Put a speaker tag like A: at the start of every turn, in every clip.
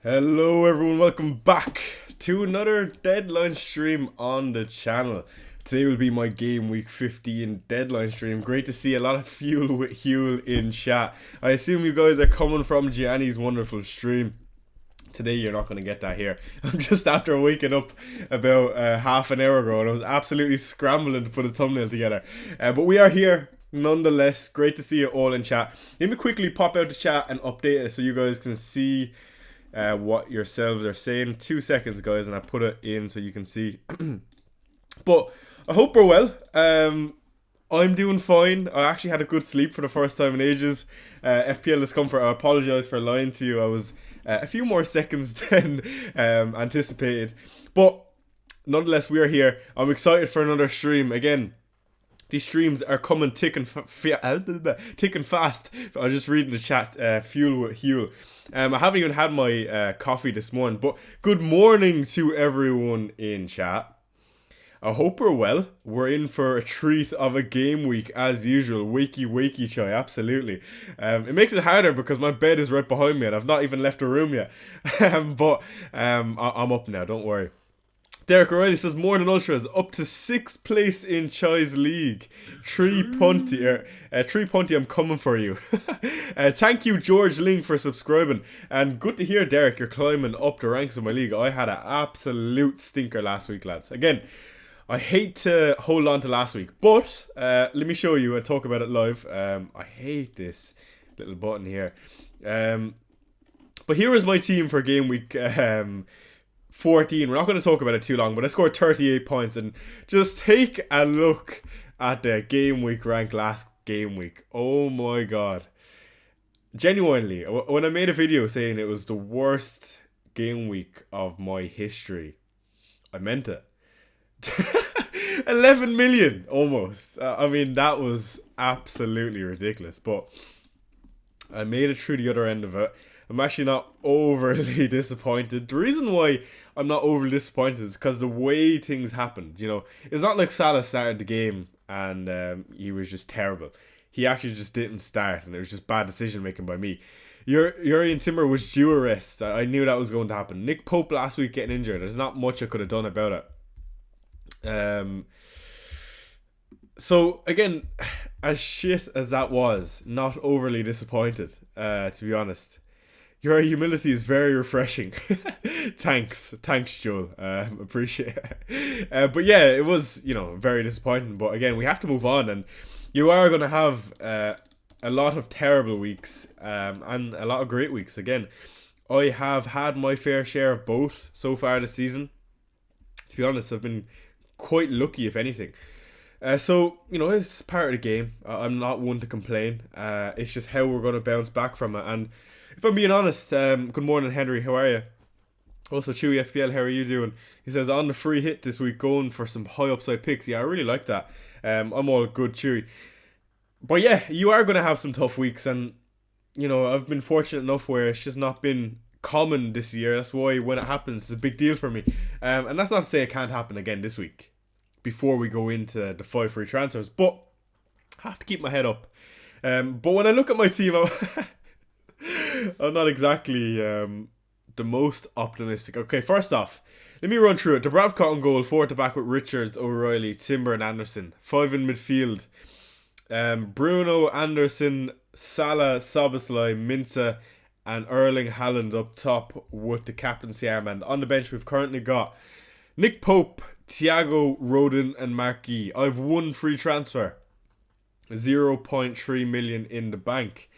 A: Hello everyone, welcome back to another deadline stream on the channel. Today will be my game week 15 deadline stream. Great to see a lot of fuel with Huel in chat. I assume you guys are coming from Gianni's wonderful stream. Today you're not going to get that here. I'm just after waking up about half an hour ago and I was absolutely scrambling to put a thumbnail together. But we are here nonetheless. Great to see you all in chat. Let me quickly pop out the chat and update it so you guys can see what yourselves are saying. 2 seconds guys and I put it in so you can see. But I hope we're well. I'm doing fine. I actually had a good sleep for the first time in ages. FPL Discomfort, I apologise for lying to you. I was a few more seconds than anticipated. But nonetheless, we are here. I'm excited for another stream. Again, these streams are coming thick and fast. I'm just reading the chat. Fuel with Huel. I haven't even had my coffee this morning. But good morning to everyone in chat. I hope we're well. We're in for a treat of a game week as usual. Wakey chai, absolutely. It makes it harder because my bed is right behind me and I've not even left the room yet. But I'm up now, don't worry. Derek O'Reilly says Morning Ultras up to 6th place in Chai's league. Three punty, I'm coming for you. Thank you George Ling for subscribing, and good to hear Derek you're climbing up the ranks of my league. I had an absolute stinker last week, lads. Again, I hate to hold on to last week, but let me show you and talk about it live. I hate this little button here. But here is my team for game week 14. We're not going to talk about it too long, but I scored 38 points. And just take a look at the game week rank last game week. Oh my god. Genuinely, when I made a video saying it was the worst game week of my history, I meant it. 11 million almost. I mean, that was absolutely ridiculous, but I made it through the other end of it. I'm actually not overly disappointed. The reason why I'm not overly disappointed is because the way things happened. You know, it's not like Salah started the game and he was just terrible. He actually just didn't start, and it was just bad decision making by me. Urian Timber was due a rest. I knew that was going to happen. Nick Pope last week getting injured. There's not much I could have done about it. So again, as shit as that was, not overly disappointed, to be honest. Your humility is very refreshing. Thanks Joel. Appreciate it. But yeah, it was, very disappointing. But again, we have to move on, and you are going to have a lot of terrible weeks and a lot of great weeks. Again, I have had my fair share of both so far this season. To be honest, I've been quite lucky, if anything. So, it's part of the game. I'm not one to complain. It's just how we're going to bounce back from it. And if I'm being honest, good morning, Henry. How are you? Also, Chewy FPL, how are you doing? He says, on the free hit this week, going for some high upside picks. Yeah, I really like that. I'm all good, Chewy. But yeah, you are going to have some tough weeks. And, I've been fortunate enough where it's just not been common this year. That's why when it happens, it's a big deal for me. And that's not to say it can't happen again this week before we go into the 5 free transfers, but I have to keep my head up. But when I look at my team, I'm not exactly the most optimistic. Okay, first off, let me run through it. Dubravka on goal, 4 at the back with Richards, O'Reilly, Timber and Anderson. 5 in midfield. Bruno, Anderson, Salah, Szoboszlai, Minta and Erling Haaland up top with the captaincy armband. On the bench, we've currently got Nick Pope, Thiago, Rodon and Marquis. I've one free transfer. 0.3 million in the bank.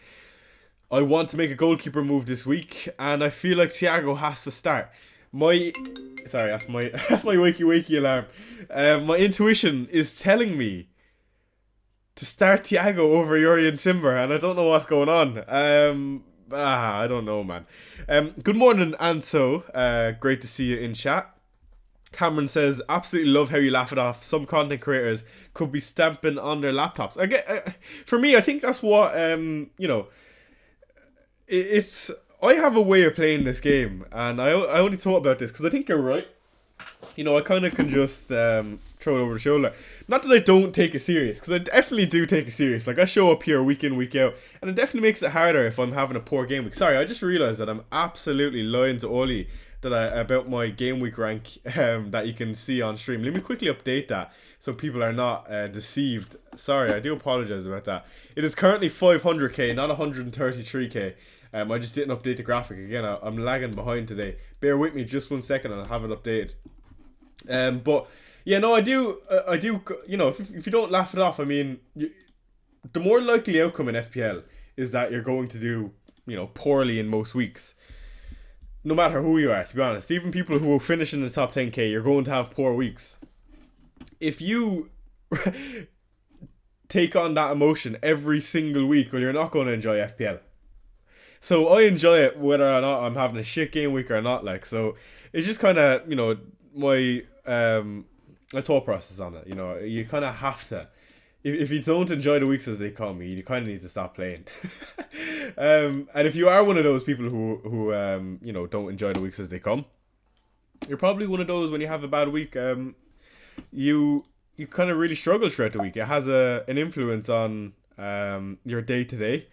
A: I want to make a goalkeeper move this week, and I feel like Thiago has to start. Sorry, that's my wakey alarm. My intuition is telling me to start Thiago over Urian Timber, and I don't know what's going on. I don't know, man. Good morning, Anto. Great to see you in chat. Cameron says, absolutely love how you laugh it off. Some content creators could be stamping on their laptops. For me, I think that's what, it's... I have a way of playing this game, and I only thought about this because I think you're right. I kind of can just throw it over the shoulder. Not that I don't take it serious, because I definitely do take it serious. Like, I show up here week in, week out, and it definitely makes it harder if I'm having a poor game week. Sorry, I just realised that I'm absolutely lying to Oli about my game week rank that you can see on stream. Let me quickly update that so people are not deceived. Sorry, I do apologise about that. It is currently 500k, not 133k. I just didn't update the graphic again. I'm lagging behind today. Bear with me just 1 second and I'll have it updated. But yeah, no, I do. You know, if you don't laugh it off, I mean, the more likely outcome in FPL is that you're going to do, you know, poorly in most weeks. No matter who you are, to be honest. Even people who will finish in the top 10k, you're going to have poor weeks. If you take on that emotion every single week, well, you're not going to enjoy FPL. So I enjoy it whether or not I'm having a shit game week or not. Like, so it's just kind of, you know, my thought process on it. You know, you kind of have to. If you don't enjoy the weeks as they come, you kind of need to stop playing. And if you are one of those people who you know, don't enjoy the weeks as they come, you're probably one of those when you have a bad week. You kind of really struggle throughout the week. It has an influence on your day to day,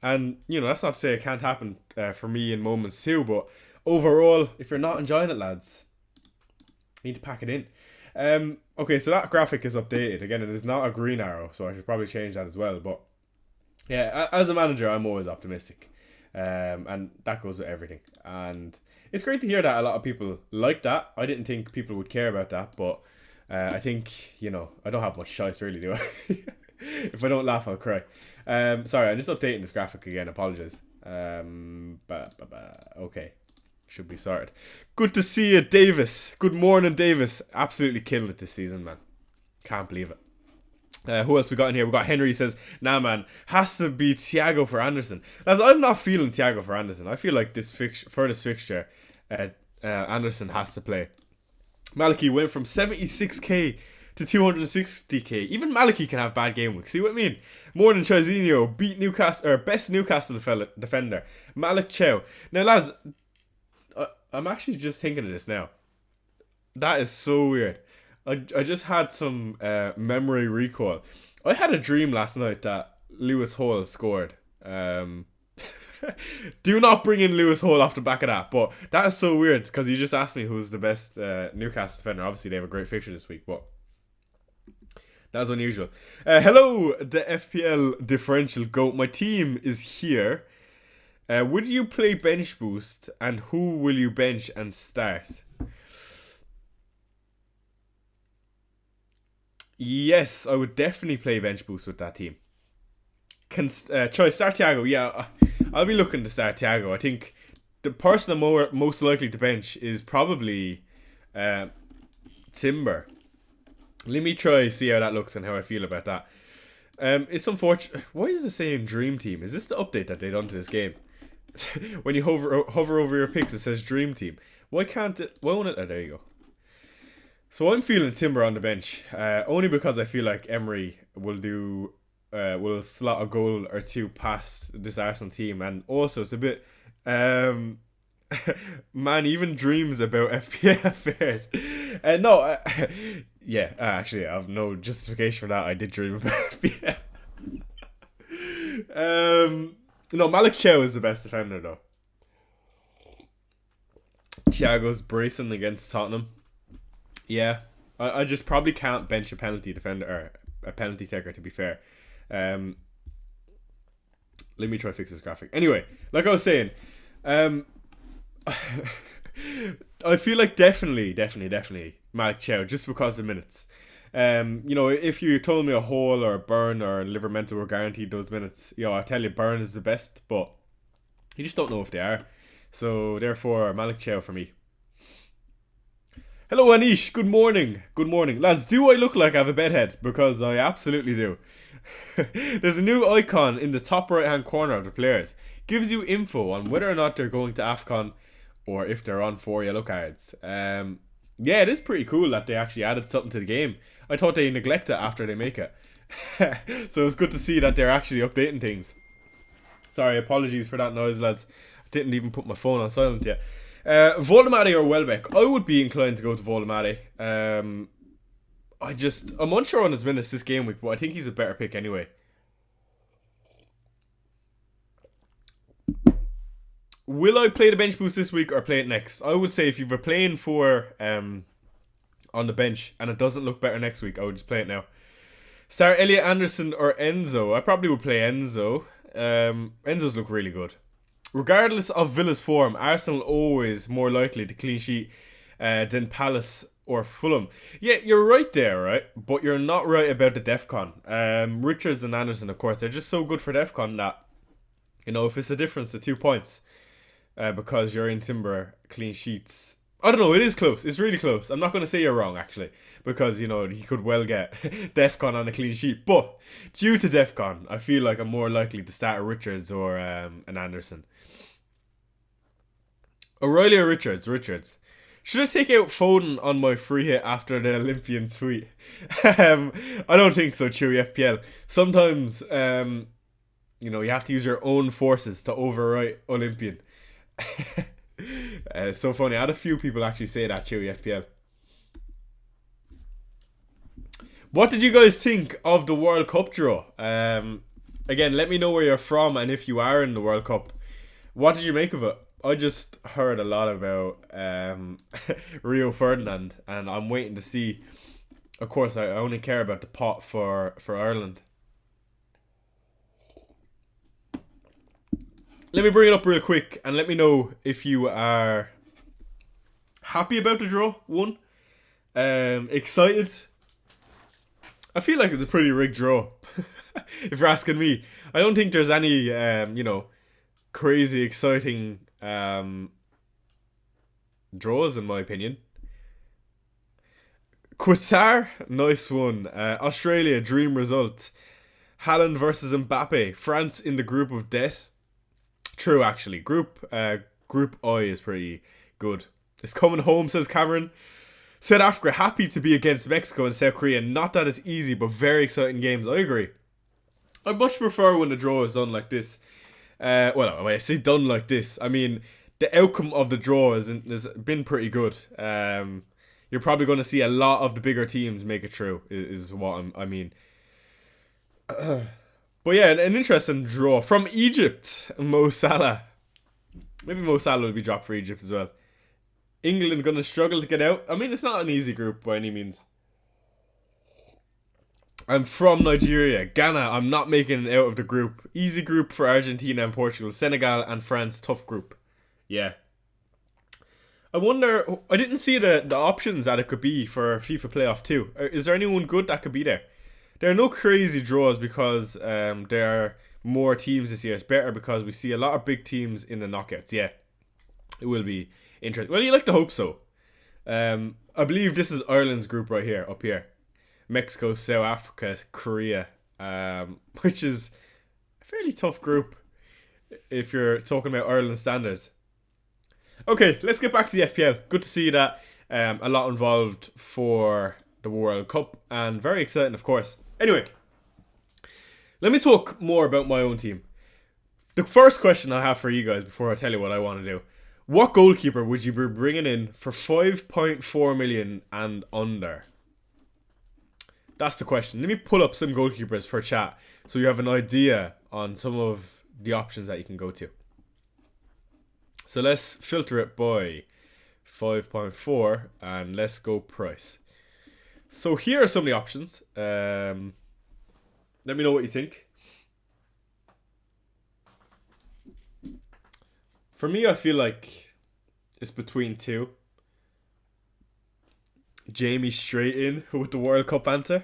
A: and you know, that's not to say it can't happen for me in moments too. But overall, if you're not enjoying it, lads, you need to pack it in. Okay, so that graphic is updated. Again, it is not a green arrow, so I should probably change that as well. But yeah, as a manager, I'm always optimistic. And that goes with everything. And it's great to hear that a lot of people like that. I didn't think people would care about that, but I think, you know, I don't have much choice really, do I? If I don't laugh, I'll cry. Sorry, I'm just updating this graphic again. Apologize. Okay. Should be sorted. Good to see you, Davis. Good morning, Davis. Absolutely killed it this season, man. Can't believe it. Who else we got in here? We got Henry says, nah, man, has to be Thiago for Anderson. Lads, I'm not feeling Thiago for Anderson. I feel like this fixture, Anderson has to play. Maliki went from 76k to 260k. Even Maliki can have bad game weeks. See what I mean? Morning Chazinho beat Newcastle, or best Newcastle defender, Malik Chow. Now, lads, I'm actually just thinking of this now. That is so weird. I just had some memory recall. I had a dream last night that Lewis Hall scored. Do not bring in Lewis Hall off the back of that. But that is so weird because you just asked me who's the best Newcastle defender. Obviously, they have a great fixture this week, but that was unusual. Hello, the FPL differential GOAT. My team is here. Would you play bench boost, and who will you bench and start? Yes, I would definitely play bench boost with that team. Start Thiago. Yeah, I'll be looking to start Thiago. I think the person I'm most likely to bench is probably Timber. Let me try see how that looks and how I feel about that. It's unfortunate. Why is it saying Dream Team? Is this the update that they done to this game? When you hover over your picks, it says Dream Team. Why can't it? Why won't it? Oh, there you go. So I'm feeling Timber on the bench, only because I feel like Emery will slot a goal or two past this Arsenal team, and also it's a bit, man, even dreams about FPL affairs. No, yeah, actually, I have no justification for that. I did dream about FPL. No, Malik Chow is the best defender though. Thiago's bracing against Tottenham. Yeah, I just probably can't bench a penalty defender or a penalty taker, to be fair. Let me try to fix this graphic. Anyway, like I was saying, I feel like definitely Malik Chow, just because of minutes. You know, if you told me a Hall or a Burn or a Livermento were guaranteed those minutes, you know, I tell you Burn is the best, but you just don't know if they are. So therefore, Malik Chow for me. Hello Anish, good morning. Good morning. Lads, do I look like I have a bedhead? Because I absolutely do. There's a new icon in the top right hand corner of the players. Gives you info on whether or not they're going to AFCON or if they're on 4 yellow cards. Yeah, it is pretty cool that they actually added something to the game. I thought they neglect it after they make it. So it's good to see that they're actually updating things. Sorry, apologies for that noise, lads. I didn't even put my phone on silent yet. Voldemade or Welbeck? I would be inclined to go to Voldemade. I'm unsure on his minutes this game week, but I think he's a better pick anyway. Will I play the bench boost this week or play it next? I would say if you're playing for on the bench and it doesn't look better next week, I would just play it now. Start Elliot Anderson or Enzo. I probably would play Enzo. Enzo's look really good. Regardless of Villa's form, Arsenal always more likely to clean sheet than Palace or Fulham. Yeah, you're right there, right? But you're not right about the DEFCON. Richards and Anderson, of course, they're just so good for DEFCON that, you know, if it's a difference to 2 points, because you're in Timber clean sheets. I don't know, it is close. It's really close. I'm not going to say you're wrong, actually, because, you know, he could well get DEFCON on a clean sheet. But due to DEFCON, I feel like I'm more likely to start a Richards or an Anderson. O'Reilly or Richards? Richards. Should I take out Foden on my free hit after the Olympian tweet? I don't think so, Chewy FPL. Sometimes, you know, you have to use your own forces to overwrite Olympian. It's so funny. I had a few people actually say that, Chewy FPL. What did you guys think of the World Cup draw? Again, let me know where you're from and if you are in the World Cup. What did you make of it? I just heard a lot about Rio Ferdinand, and I'm waiting to see. Of course, I only care about the pot for Ireland. Let me bring it up real quick and let me know if you are happy about the draw. One, excited. I feel like it's a pretty rigged draw. If you're asking me, I don't think there's any you know, crazy exciting draws in my opinion. Quasar, nice one. Australia, dream result. Haaland versus Mbappe. France in the group of death. True, actually. Group I is pretty good. It's coming home, says Cameron. South Africa, happy to be against Mexico and South Korea. Not that it's easy, but very exciting games. I agree. I much prefer when the draw is done like this. Well, when I say done like this, I mean the outcome of the draw has been pretty good. You're probably going to see a lot of the bigger teams make it through, is what I mean. But yeah, an interesting draw. From Egypt, Mo Salah. Maybe Mo Salah will be dropped for Egypt as well. England going to struggle to get out. I mean, it's not an easy group by any means. I'm from Nigeria. Ghana, I'm not making it out of the group. Easy group for Argentina and Portugal. Senegal and France, tough group. Yeah. I wonder, I didn't see the options that it could be for FIFA Playoff 2. Is there anyone good that could be there? There are no crazy draws because there are more teams this year. It's better because we see a lot of big teams in the knockouts. Yeah, it will be interesting. Well, you like to hope so. I believe this is Ireland's group right here, up here. Mexico, South Africa, Korea, which is a fairly tough group if you're talking about Ireland standards. Okay, let's get back to the FPL. Good to see that a lot involved for the World Cup, and very exciting, of course. Anyway, let me talk more about my own team. The first question I have for you guys before I tell you what I want to do: what goalkeeper would you be bringing in for 5.4 million and under? That's the question. Let me pull up some goalkeepers for chat so you have an idea on some of the options that you can go to. So let's filter it by 5.4 and let's go price. So here are some of the options. Let me know what you think. For me, I feel like it's between two. Jamie straight in with the World Cup answer.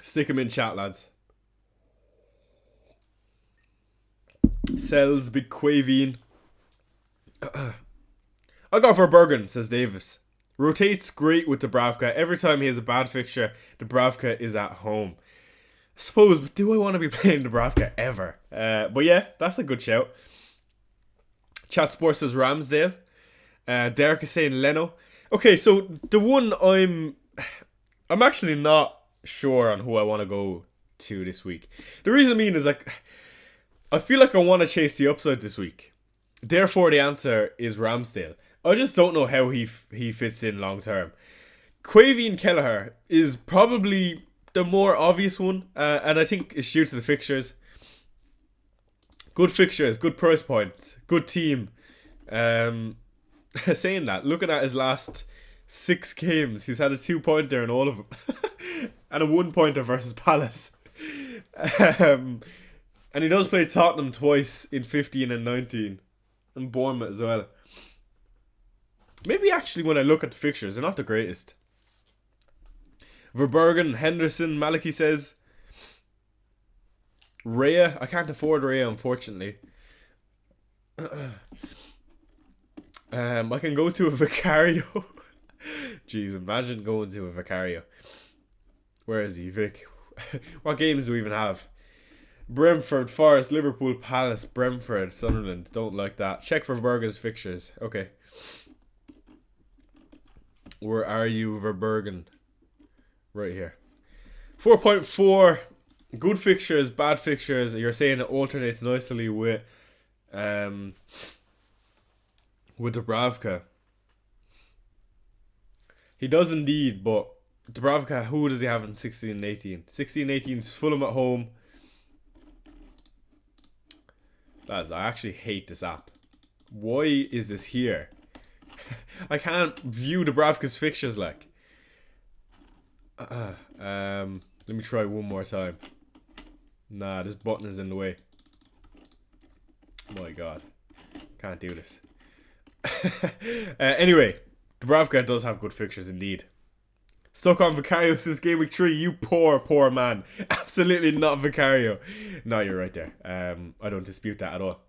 A: Stick him in chat, lads. Sells Big Quavine. I go for Bergen, says Davis. Rotates great with Dubravka. Every time he has a bad fixture, Dubravka is at home. I suppose, but do I want to be playing Dubravka ever? But yeah, that's a good shout. Chat Sports says Ramsdale. Derek is saying Leno. Okay, so the one I'm actually not sure on who I want to go to this week. The reason I mean is like I feel like I want to chase the upside this week. Therefore, the answer is Ramsdale. I just don't know how he fits in long term. Quavian Kelleher is probably the more obvious one, and I think it's due to the fixtures. Good fixtures, good price point, good team. Saying that, looking at his last 6 games, he's had a 2-pointer in all of them, and a 1-pointer versus Palace. And he does play Tottenham twice in 15 and 19, and Bournemouth as well. Maybe actually, when I look at the fixtures, they're not the greatest. Verbergen, Henderson, Maliki says. Raya, I can't afford Raya, unfortunately. I can go to a Vicario. Jeez, imagine going to a Vicario. Where is he, Vic? What games do we even have? Brentford, Forest, Liverpool, Palace, Brentford, Sunderland. Don't like that. Check for Verbergen's fixtures. Okay. Where are you, Verbergen? Right here. 4.4. Good fixtures, bad fixtures. You're saying it alternates nicely with Dubravka. He does indeed, but Dubravka, who does he have in 16 and 18? 16 and 18 is Fulham at home. Lads, I actually hate this app. Why is this here? I can't view Dubravka's fixtures like. Let me try one more time. Nah, this button is in the way. My god. Can't do this. Anyway, Dubravka does have good fixtures indeed. Stuck on Vicario since game week 3. You poor man. Absolutely not Vicario. No, you're right there. I don't dispute that at all.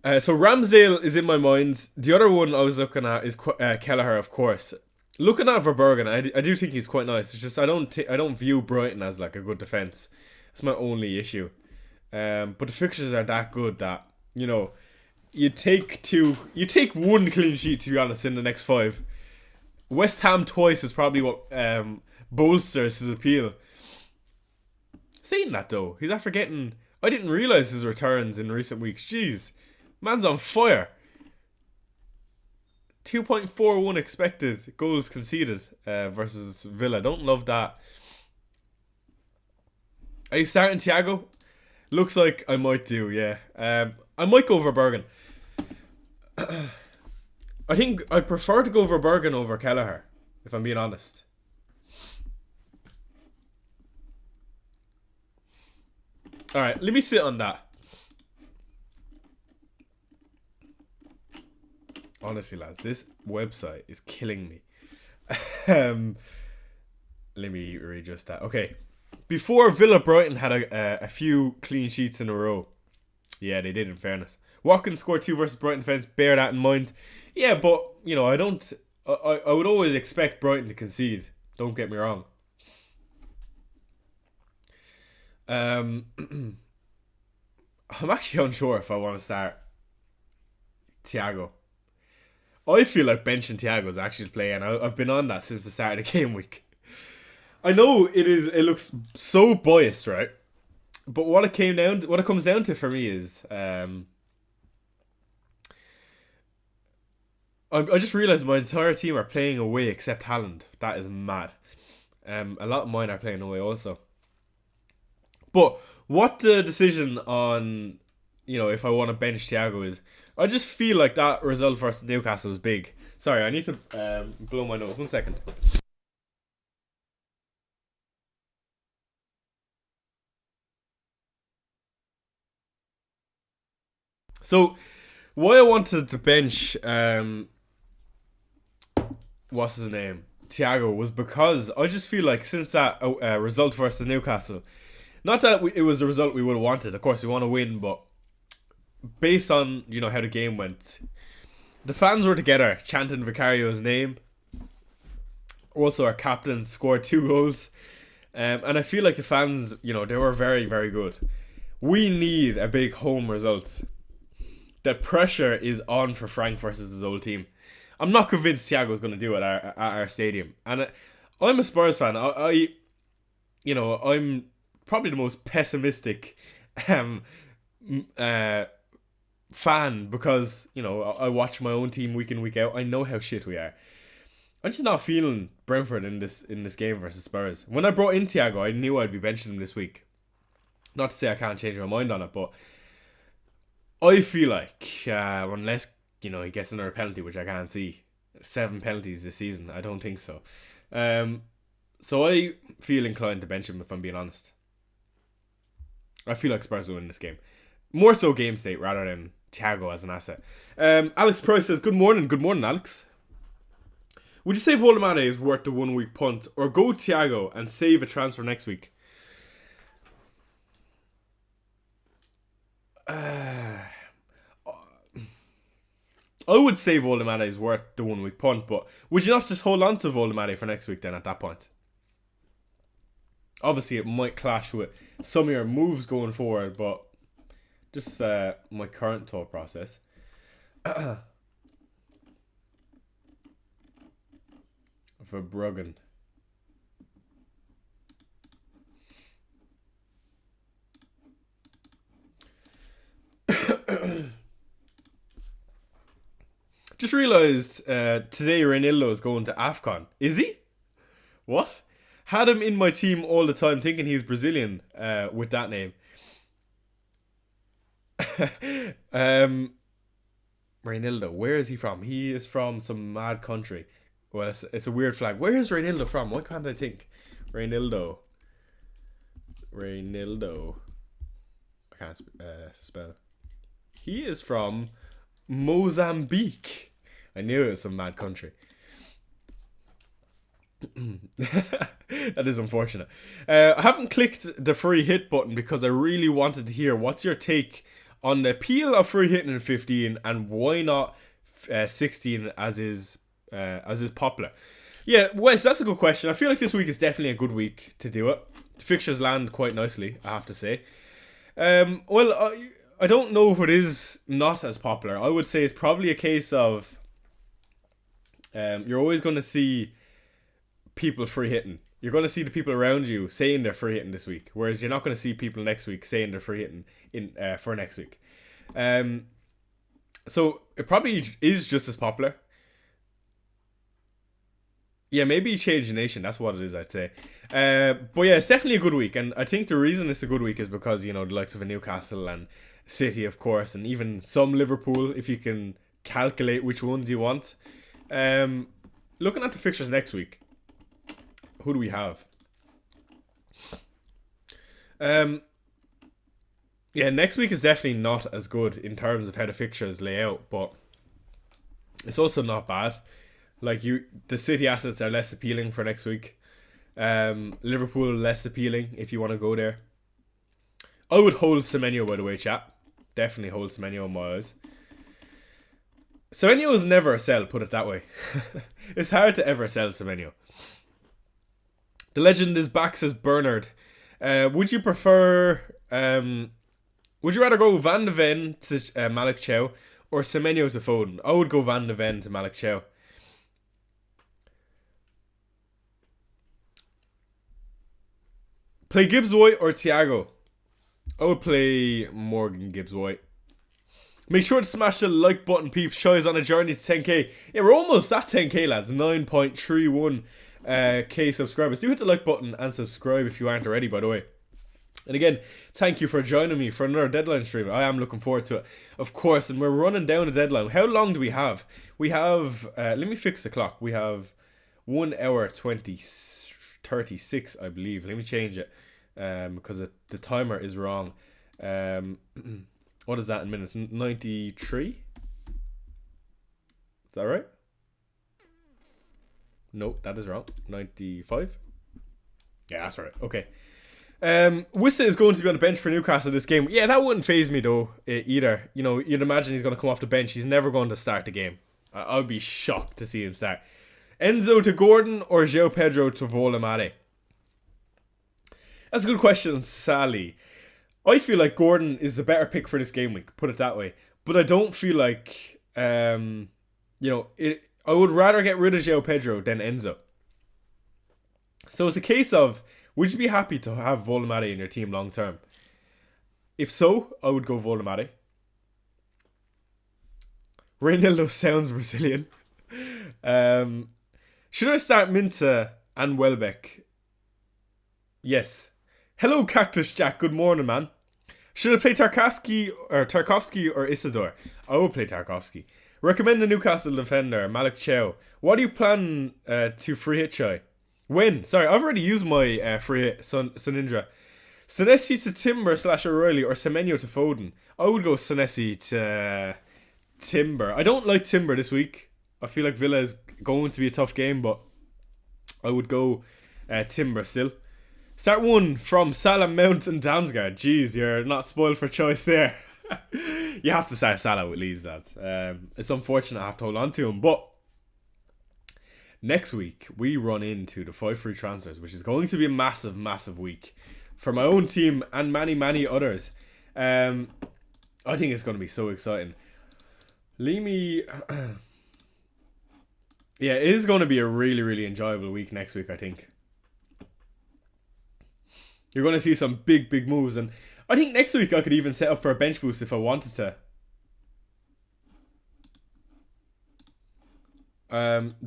A: So Ramsdale is in my mind. The other one I was looking at is Kelleher, of course. Looking at Verbergen, I do think he's quite nice. It's just I don't view Brighton as like a good defense. That's my only issue. But the fixtures are that good that you take 1 clean sheet, to be honest, in the next 5. West Ham twice is probably what bolsters his appeal. Saying that though, he's after getting. I didn't realise his returns in recent weeks. Jeez, man's on fire. 2.41 expected goals conceded versus Villa. Don't love that. Are you starting Thiago? Looks like I might do, yeah. I might go Verbergen. I think I prefer to go Verbergen over Kelleher, if I'm being honest. Alright, let me sit on that. Honestly, lads, this website is killing me. Let me readjust that. Okay. Before Villa, Brighton had a few clean sheets in a row. Yeah, they did, in fairness. Watkins scored 2 versus Brighton defence. Bear that in mind. Yeah, but, I don't... I would always expect Brighton to concede. Don't get me wrong. I'm actually unsure if I want to start Thiago. I feel like benching Thiago is actually playing. I've been on that since the start of the game week. I know it looks so biased, right? But what it comes down to for me is I just realised my entire team are playing away except Haaland. That is mad. A lot of mine are playing away also. But what the decision on if I want to bench Thiago is, I just feel like that result versus Newcastle was big. Sorry, I need to blow my nose. 1 second. So, why I wanted to bench what's his name, Thiago, was because I just feel like since that result versus Newcastle, not that it was the result we would have wanted. Of course, we want to win, but based on how the game went, the fans were together chanting Vicario's name. Also, our captain scored 2 goals, and I feel like the fans, they were very, very good. We need a big home result. The pressure is on for Frank versus his old team. I'm not convinced Thiago's going to do it at our stadium, and I'm a Spurs fan. I'm probably the most pessimistic um, fan because, I watch my own team week in, week out. I know how shit we are. I'm just not feeling Brentford in this game versus Spurs. When I brought in Thiago, I knew I'd be benching him this week. Not to say I can't change my mind on it, but I feel like unless he gets another penalty, which I can't see, 7 penalties this season, I don't think so. So I feel inclined to bench him if I'm being honest. I feel like Spurs will win this game, more so game state rather than Thiago as an asset. Alex Price says, "Good morning, Alex. Would you say Volamade is worth the 1 week punt, or go Thiago and save a transfer next week?" I would say Volamade is worth the 1 week punt, but would you not just hold on to Volamade for next week then at that point? Obviously, it might clash with some of your moves going forward, but just my current thought process. Verbruggen. Just realised today Reinildo is going to AFCON. Is he? What? Had him in my team all the time thinking he's Brazilian with that name. Reinildo, where is he from? He is from some mad country. Well, it's a weird flag. Where is Reinildo from? Why can't I think? Reinildo. I can't spell. He is from Mozambique. I knew it was some mad country. That is unfortunate. I haven't clicked the free hit button because I really wanted to hear what's your take on the appeal of free hitting in 15 and why not 16 as is popular. Yeah, Wes, that's a good question. I feel like this week is definitely a good week to do it. The fixtures land quite nicely, I have to say. Well, I don't know if it is not as popular. I would say it's probably a case of you're always going to see people free hitting. You're going to see the people around you saying they're free hitting this week, whereas you're not going to see people next week saying they're free hitting for next week. So it probably is just as popular. Yeah, maybe change the nation. That's what it is, I'd say. But yeah, it's definitely a good week, and I think the reason it's a good week is because the likes of a Newcastle and City, of course, and even some Liverpool, if you can calculate which ones you want. Looking at the fixtures next week, who do we have? Yeah, next week is definitely not as good in terms of how the fixtures lay out, but it's also not bad. Like the City assets are less appealing for next week. Liverpool less appealing if you want to go there. I would hold Semenyo, by the way, chat. Definitely hold Semenyo in my eyes. Semenyo is never a sell, put it that way. It's hard to ever sell Semenyo. The legend is back, says Bernard. Would you prefer... would you rather go Van de Ven to Malik Chow or Semenyo to Foden? I would go Van de Ven to Malik Chow. Play Gibbs White or Thiago? I would play Morgan Gibbs White. Make sure to smash the like button, peeps. Show us on a journey to 10k. Yeah, we're almost at 10k, lads. 9.31k subscribers. Do hit the like button and subscribe if you aren't already, by the way. And again, thank you for joining me for another deadline stream. I am looking forward to it, of course. And we're running down the deadline. How long do we have? We have, let me fix the clock. We have 1 hour 36, I believe. Let me change it because the timer is wrong. What is that in minutes? 93? Is that right? No, that is wrong. 95? Yeah, that's right. Okay. Wissa is going to be on the bench for Newcastle this game. Yeah, that wouldn't faze me though either. You'd imagine he's going to come off the bench. He's never going to start the game. I'd be shocked to see him start. Enzo to Gordon or João Pedro to Volamade? That's a good question, Sally. I feel like Gordon is the better pick for this game week, put it that way. But I don't feel like, I would rather get rid of João Pedro than Enzo. So it's a case of Would you be happy to have Volmade in your team long term? If so, I would go Volmade. Reynaldo sounds Brazilian. Should I start Minta and Welbeck? Yes. Hello, Cactus Jack. Good morning, man. Should I play Tarkovsky or Isidore? I will play Tarkovsky. Recommend the Newcastle defender, Malik Chow. What do you plan to free hit, Chai? When? Sorry, I've already used my free hit, Sunindra. Senesi to Timber / O'Reilly or Semenyo to Foden. I would go Senesi to Timber. I don't like Timber this week. I feel like Villa is going to be a tough game, but I would go Timber still. Start one from Salah, Mount and Damsgaard. Jeez, you're not spoiled for choice there. You have to start Salah with Leeds, lads. It's unfortunate I have to hold on to him, but next week we run into the 5 free transfers, which is going to be a massive, massive week for my own team and many, many others. I think it's going to be so exciting. Yeah, it is going to be a really, really enjoyable week next week, I think. You're going to see some big, big moves. And I think next week I could even set up for a bench boost if I wanted to.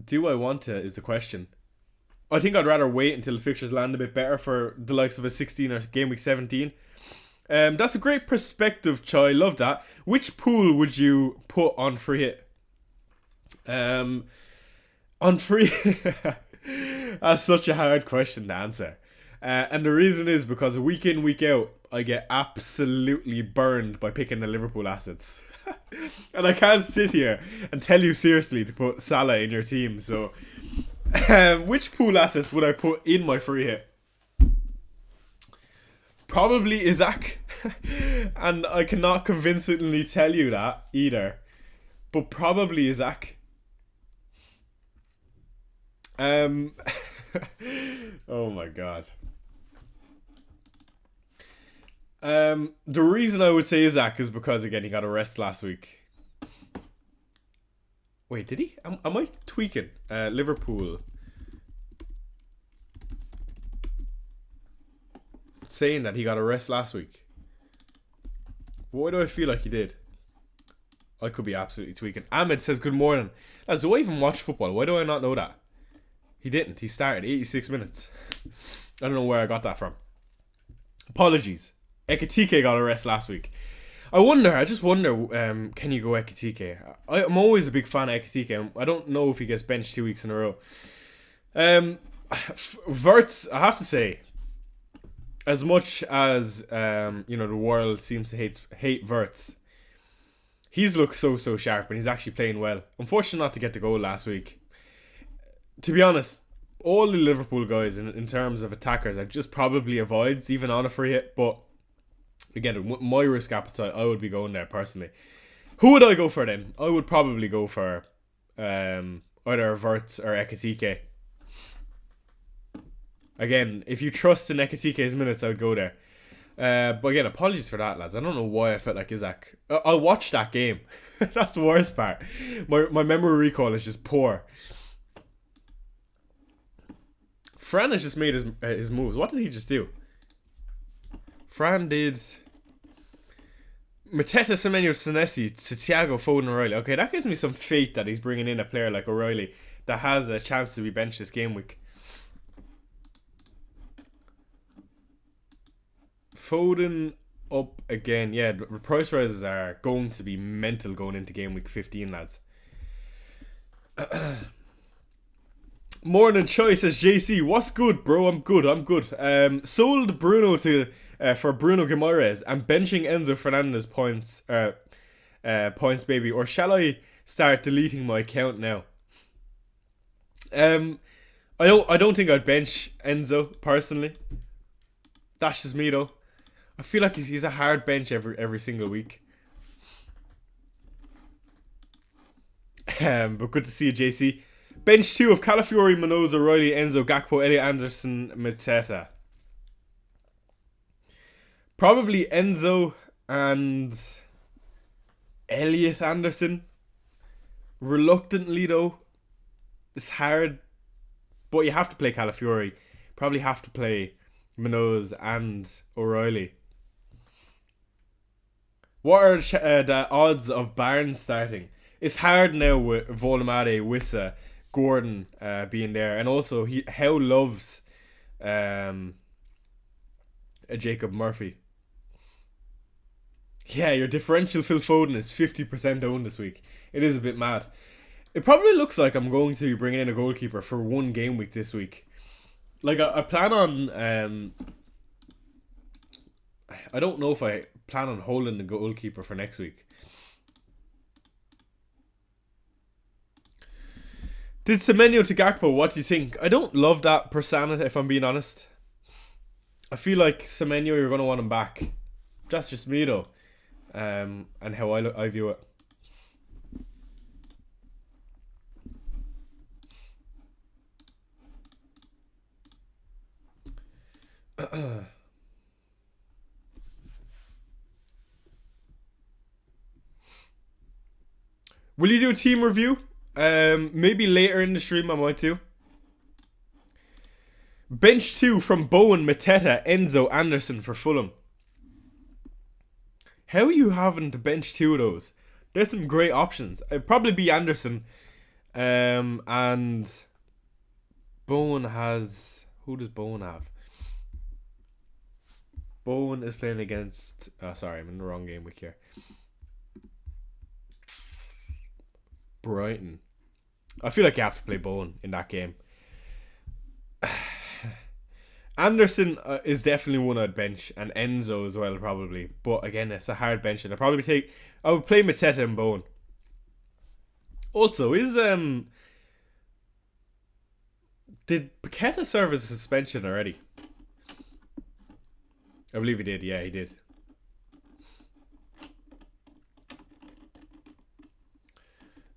A: Do I want to is the question. I think I'd rather wait until the fixtures land a bit better for the likes of a 16 or game week 17. That's a great perspective, Chai. Love that. Which pool would you put on free hit? On free That's such a hard question to answer. And the reason is because week in, week out, I get absolutely burned by picking the Liverpool assets. And I can't sit here and tell you seriously to put Salah in your team. So, which pool assets would I put in my free hit? Probably Isaac. And I cannot convincingly tell you that either. But probably Isaac. Oh my god. The reason I would say Isaac is because, again, he got a rest last week. Wait, did he? Am I tweaking? Liverpool. Saying that he got a rest last week. Why do I feel like he did? I could be absolutely tweaking. Ahmed says, good morning. Lads, do I even watch football? Why do I not know that? He didn't. He started 86 minutes. I don't know where I got that from. Apologies. Ekitike got a rest last week. I just wonder, can you go Ekitike? I'm always a big fan of Ekitike. I don't know if he gets benched 2 weeks in a row. Verts, I have to say, as much as the world seems to hate Verts, he's looked so sharp and he's actually playing well. Unfortunate not to get the goal last week. To be honest, all the Liverpool guys in terms of attackers are just probably avoids, even on a free hit. But again, with my risk appetite, I would be going there personally. Who would I go for then? I would probably go for either Verts or Ekitike. Again, if you trust in Ekitike's minutes, I would go there. But again, apologies for that, lads. I don't know why I felt like Isaac. I'll watch that game. That's the worst part. My memory recall is just poor. Fran has just made his moves. What did he just do? Fran did Mateta, Semenyo, Senesi to Thiago, Foden, O'Reilly. Okay, that gives me some faith that he's bringing in a player like O'Reilly that has a chance to be benched this game week. Foden up again. Yeah, the price rises are going to be mental going into game week 15, lads. Morning choice says JC, what's good, bro? I'm good. Sold Bruno for Bruno Guimaraes and benching Enzo Fernandez points, baby. Or shall I start deleting my account now? I don't think I'd bench Enzo personally. That's just me though. I feel like he's a hard bench every single week. But good to see you, JC. Bench 2 of Calafiori, Manoza, O'Reilly, Enzo, Gakpo, Elliot Anderson, Mateta. Probably Enzo and Elliot Anderson. Reluctantly though. It's hard. But you have to play Calafiori. Probably have to play Munoz and O'Reilly. What are the odds of Barnes starting? It's hard now with Volmade, Wissa, Gordon being there, and also Howe loves a Jacob Murphy. Yeah, your differential Phil Foden is 50% owned this week. It is a bit mad. It probably looks like I'm going to be bringing in a goalkeeper for one game week this week. Like, I plan on... I don't know if I plan on holding the goalkeeper for next week. Did Semenyo to Gakpo, what do you think? I don't love that persona, if I'm being honest. I feel like Semenyo, you're going to want him back. That's just me, though. And how I view it. Will you do a team review? Maybe later in the stream I might do. Bench 2 from Bowen, Mateta, Enzo, Anderson for Fulham. How are you having to bench 2 of those? There's some great options. It'd probably be Anderson. And Bowen has... Who does Bowen have? Bowen is playing against... Oh, sorry, I'm in the wrong game week here. Brighton. I feel like you have to play Bowen in that game. Anderson is definitely one I'd bench, and Enzo as well probably. But again, it's a hard bench, and I would play Mateta and Bowen. Also, did Paqueta serve as a suspension already? I believe he did. Yeah, he did.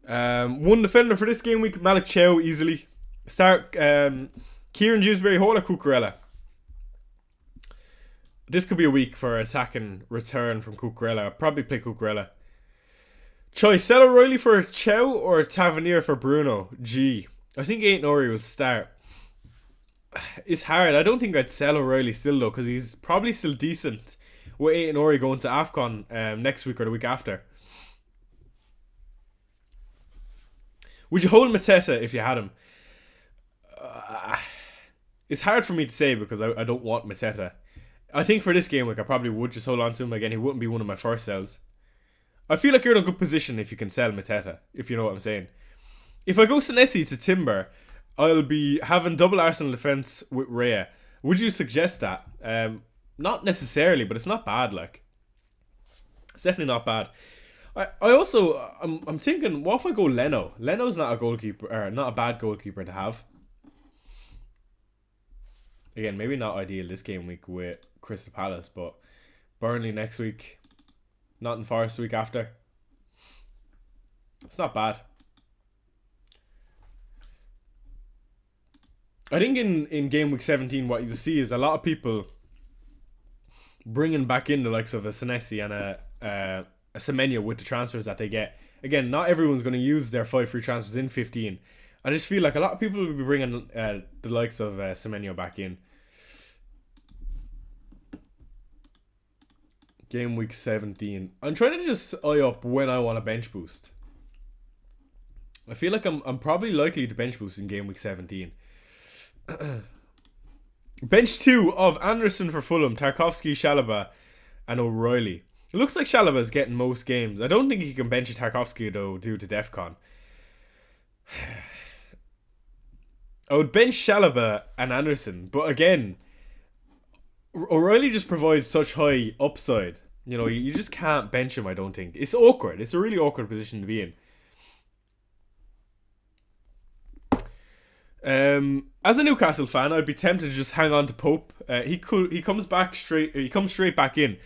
A: One defender for this game week, Malik Chow easily. Start Kieran Dewsbury, Hola Cucurella. This could be a week for attacking return from Cucurella. I'll probably play Cucurella. Choice, sell O'Reilly for Chow or Tavernier for Bruno? G. I think Aït-Nouri will start. It's hard. I don't think I'd sell O'Reilly still though, because he's probably still decent with Aït-Nouri going to AFCON next week or the week after. Would you hold Mateta if you had him? It's hard for me to say because I don't want Mateta. I think for this game week I probably would just hold on to him again. He wouldn't be one of my first sells. I feel like you're in a good position if you can sell Mateta, if you know what I'm saying. If I go Senesi to Timber, I'll be having double Arsenal defence with Rhea. Would you suggest that? Not necessarily, but it's not bad. Like, it's definitely not bad. I'm thinking, what if I go Leno? Leno's not a goalkeeper, or not a bad goalkeeper to have. Again, maybe not ideal this game week with Crystal Palace, but Burnley next week, Nottingham Forest the week after. It's not bad. I think in game week 17, what you see is a lot of people bringing back in the likes of a Senesi and a Semenyo with the transfers that they get. Again, not everyone's going to use their 5 free transfers in 15. I just feel like a lot of people will be bringing the likes of Semenyo back in. Game week 17. I'm trying to just eye up when I want a bench boost. I feel like I'm probably likely to bench boost in game week 17. Bench 2 of Anderson for Fulham, Tarkowski, Chalobah, and O'Reilly. It looks like Chalobah's getting most games. I don't think he can bench Tarkowski though due to DEFCON. I would bench Chalobah and Anderson, but again, O'Reilly just provides such high upside. You know, you just can't bench him, I don't think. It's awkward. It's a really awkward position to be in. As a Newcastle fan, I'd be tempted to just hang on to Pope. He comes straight back in.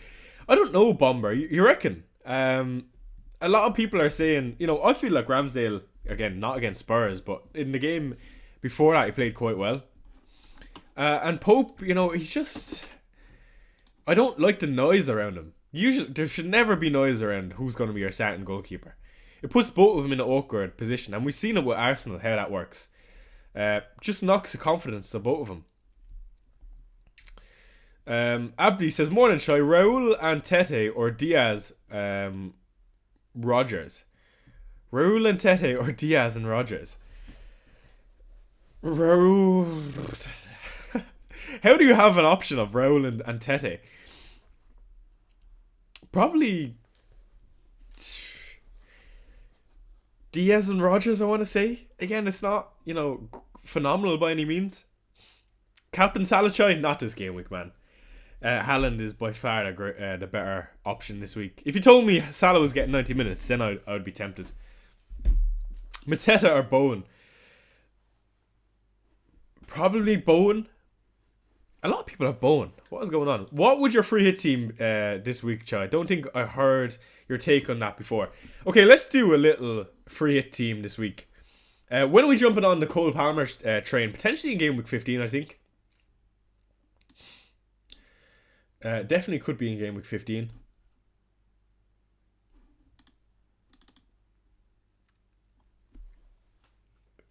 A: I don't know, Bomber. You reckon? A lot of people are saying, you know, I feel like Ramsdale, again, not against Spurs, but in the game before that, he played quite well. And Pope, you know, he's just... I don't like the noise around him. Usually, there should never be noise around who's going to be your starting goalkeeper. It puts both of them in an awkward position, and we've seen it with Arsenal, how that works. Just knocks the confidence of both of them. Abdi says, morning, Chai. Raul and Tete or Diaz Rogers? Raul and Tete or Diaz and Rogers? Raul. How do you have an option of Raul and Tete? Probably Diaz and Rogers, I want to say. Again, it's not, phenomenal by any means. Captain Salachai, not this game week, man. Haaland is by far the better option this week. If you told me Salah was getting 90 minutes, then I would be tempted. Mateta or Bowen? Probably Bowen. A lot of people have Bowen. What is going on? What would your free hit team this week, Chai? I don't think I heard your take on that before. Okay, let's do a little free hit team this week. When are we jumping on the Cole Palmer train? Potentially in game week 15, I think. Definitely could be in game week 15.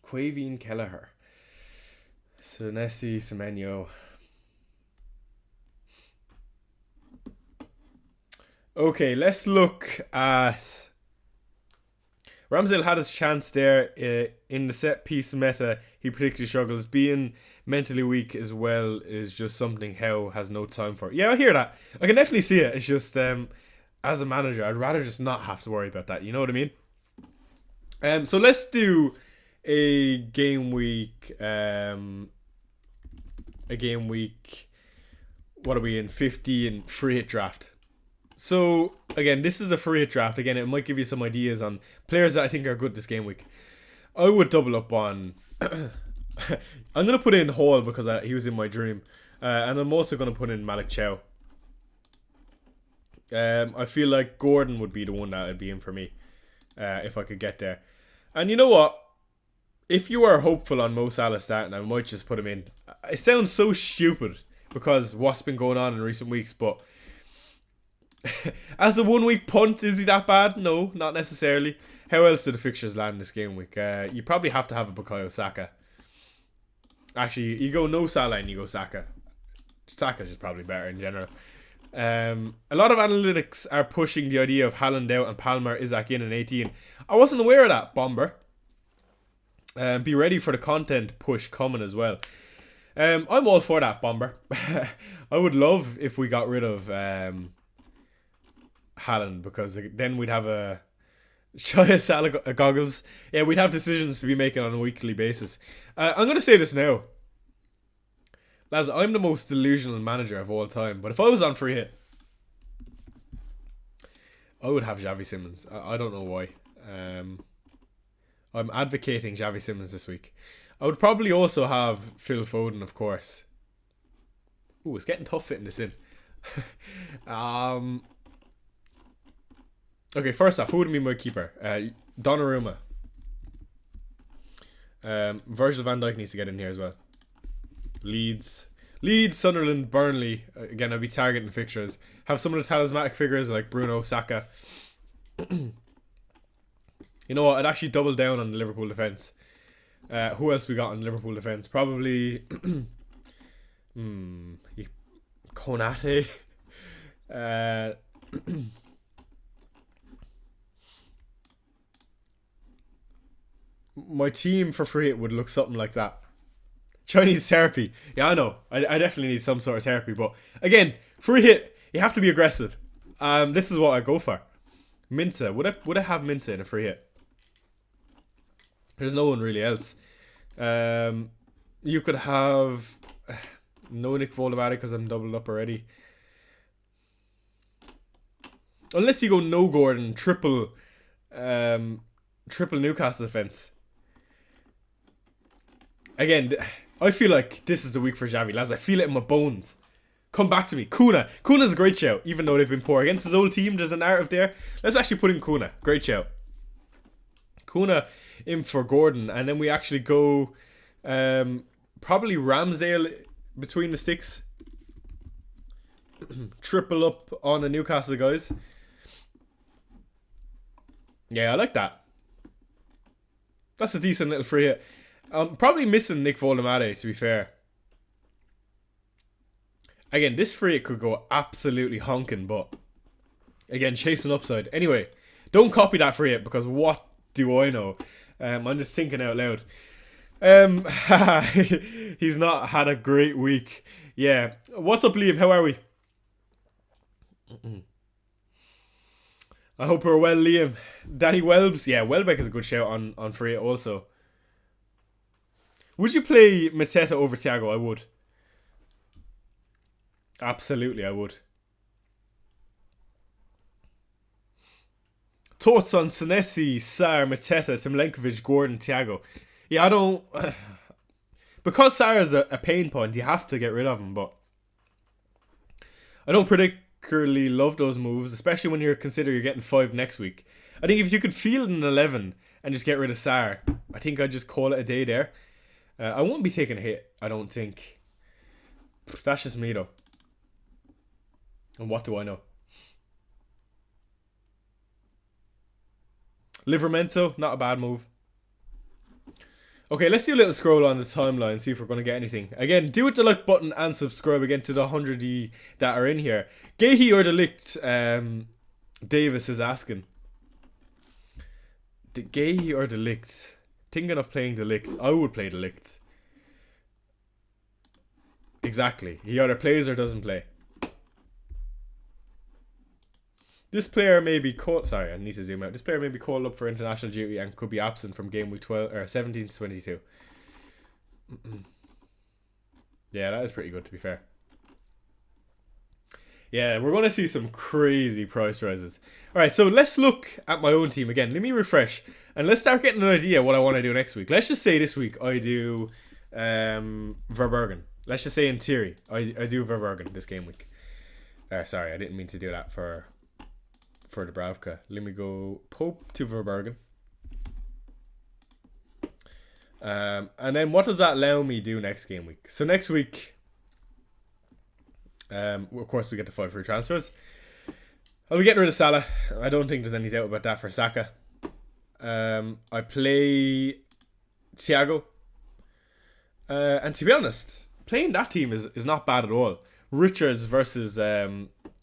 A: Quavine Kelleher. Senesi, Semenyo. Okay, let's look at... Ramsdale had his chance there in the set piece meta. He particularly struggles. Being mentally weak as well is just something Howe has no time for. Yeah, I hear that. I can definitely see it. It's just, as a manager, I'd rather just not have to worry about that. You know what I mean? So let's do a game week. What are we in? 15 free hit draft. So, again, this is a free hit draft. Again, it might give you some ideas on players that I think are good this game week. I would double up on... I'm going to put in Hall because he was in my dream. And I'm also going to put in Malik Chow. I feel like Gordon would be the one that would be in for me. If I could get there. And you know what? If you are hopeful on Mo Salah starting, I might just put him in. It sounds so stupid because what's been going on in recent weeks, but... As a 1 week punt, is he that bad? No, not necessarily. How else do the fixtures land this game week? You probably have to have a Bukayo Saka. Actually, you go no Salah and you go Saka. Saka's just probably better in general. A lot of analytics are pushing the idea of Haaland out and Palmer Isaac in 18. I wasn't aware of that, Bomber. Be ready for the content push coming as well. I'm all for that, Bomber. I would love if we got rid of Haaland, because then we'd have a Salah goggles. Yeah, we'd have decisions to be making on a weekly basis. I'm going to say this now. Lads, I'm the most delusional manager of all time, but if I was on free hit, I would have Xavi Simons. I don't know why. I'm advocating Xavi Simons this week. I would probably also have Phil Foden, of course. Ooh, it's getting tough fitting this in. Okay, first off, who would be my keeper? Donnarumma. Virgil van Dijk needs to get in here as well. Leeds, Sunderland, Burnley. Again, I'll be targeting fixtures. Have some of the talismanic figures like Bruno, Saka. You know what? I'd actually double down on the Liverpool defence. Who else we got on Liverpool defence? Probably Konate. My team for free would look something like that. Chinese therapy. Yeah, I know. I definitely need some sort of therapy. But again, free hit, you have to be aggressive. This is what I go for. Minta. Would I have Minta in a free hit? There's no one really else. You could have no Nick Voldemade because I'm doubled up already. Unless you go no Gordon, triple Newcastle defense. Again, I feel like this is the week for Xavi, lads. I feel it in my bones. Come back to me. Kuna. Kuna's a great shout, even though they've been poor. Against his old team, there's a narrative there. Let's actually put in Kuna. Great shout. Kuna in for Gordon. And then we actually go probably Ramsdale between the sticks. Triple up on the Newcastle guys. Yeah, I like that. That's a decent little free hit. I'm probably missing Nick Voldemade, to be fair. Again, this free it could go absolutely honking, but again, chasing upside. Anyway, don't copy that free it because what do I know? I'm just thinking out loud. He's not had a great week. Yeah. What's up, Liam? How are we? I hope we're well, Liam. Danny Welbs. Yeah, Welbeck is a good shout on free it also. Would you play Mateta over Thiago? I would. Absolutely, I would. Thoughts on Senesi, Sar, Mateta, Milenkovic, Gordon, Thiago? Yeah, I don't... because Sar's a pain point, you have to get rid of him, but I don't particularly love those moves, especially when you're getting 5 next week. I think if you could field an 11 and just get rid of Sar, I think I'd just call it a day there. I won't be taking a hit, I don't think. That's just me, though. And what do I know? Livermento, not a bad move. Okay, let's do a little scroll on the timeline, see if we're going to get anything. Again, do hit the like button and subscribe again to the 100 that are in here. Gahey or Delict? Davis is asking. Gahey or Delict? Thinking of playing Delict. I would play Delict. Exactly. He either plays or doesn't play. This player may be called... Sorry, I need to zoom out. This player may be called up for international duty and could be absent from game week 12 or 17 to 22. Yeah, that is pretty good, to be fair. Yeah, we're going to see some crazy price rises. Alright, so let's look at my own team again. Let me refresh. And let's start getting an idea what I want to do next week. Let's just say this week I do Verbergen. Let's just say in theory I do Verbergen this game week. Sorry, I didn't mean to do that for Dubravka. Let me go Pope to Verbergen. And then what does that allow me do next game week? So next week, of course we get the 5 free transfers. I'll be getting rid of Salah. I don't think there's any doubt about that for Saka. I play Thiago. And to be honest, playing that team is not bad at all. Richards versus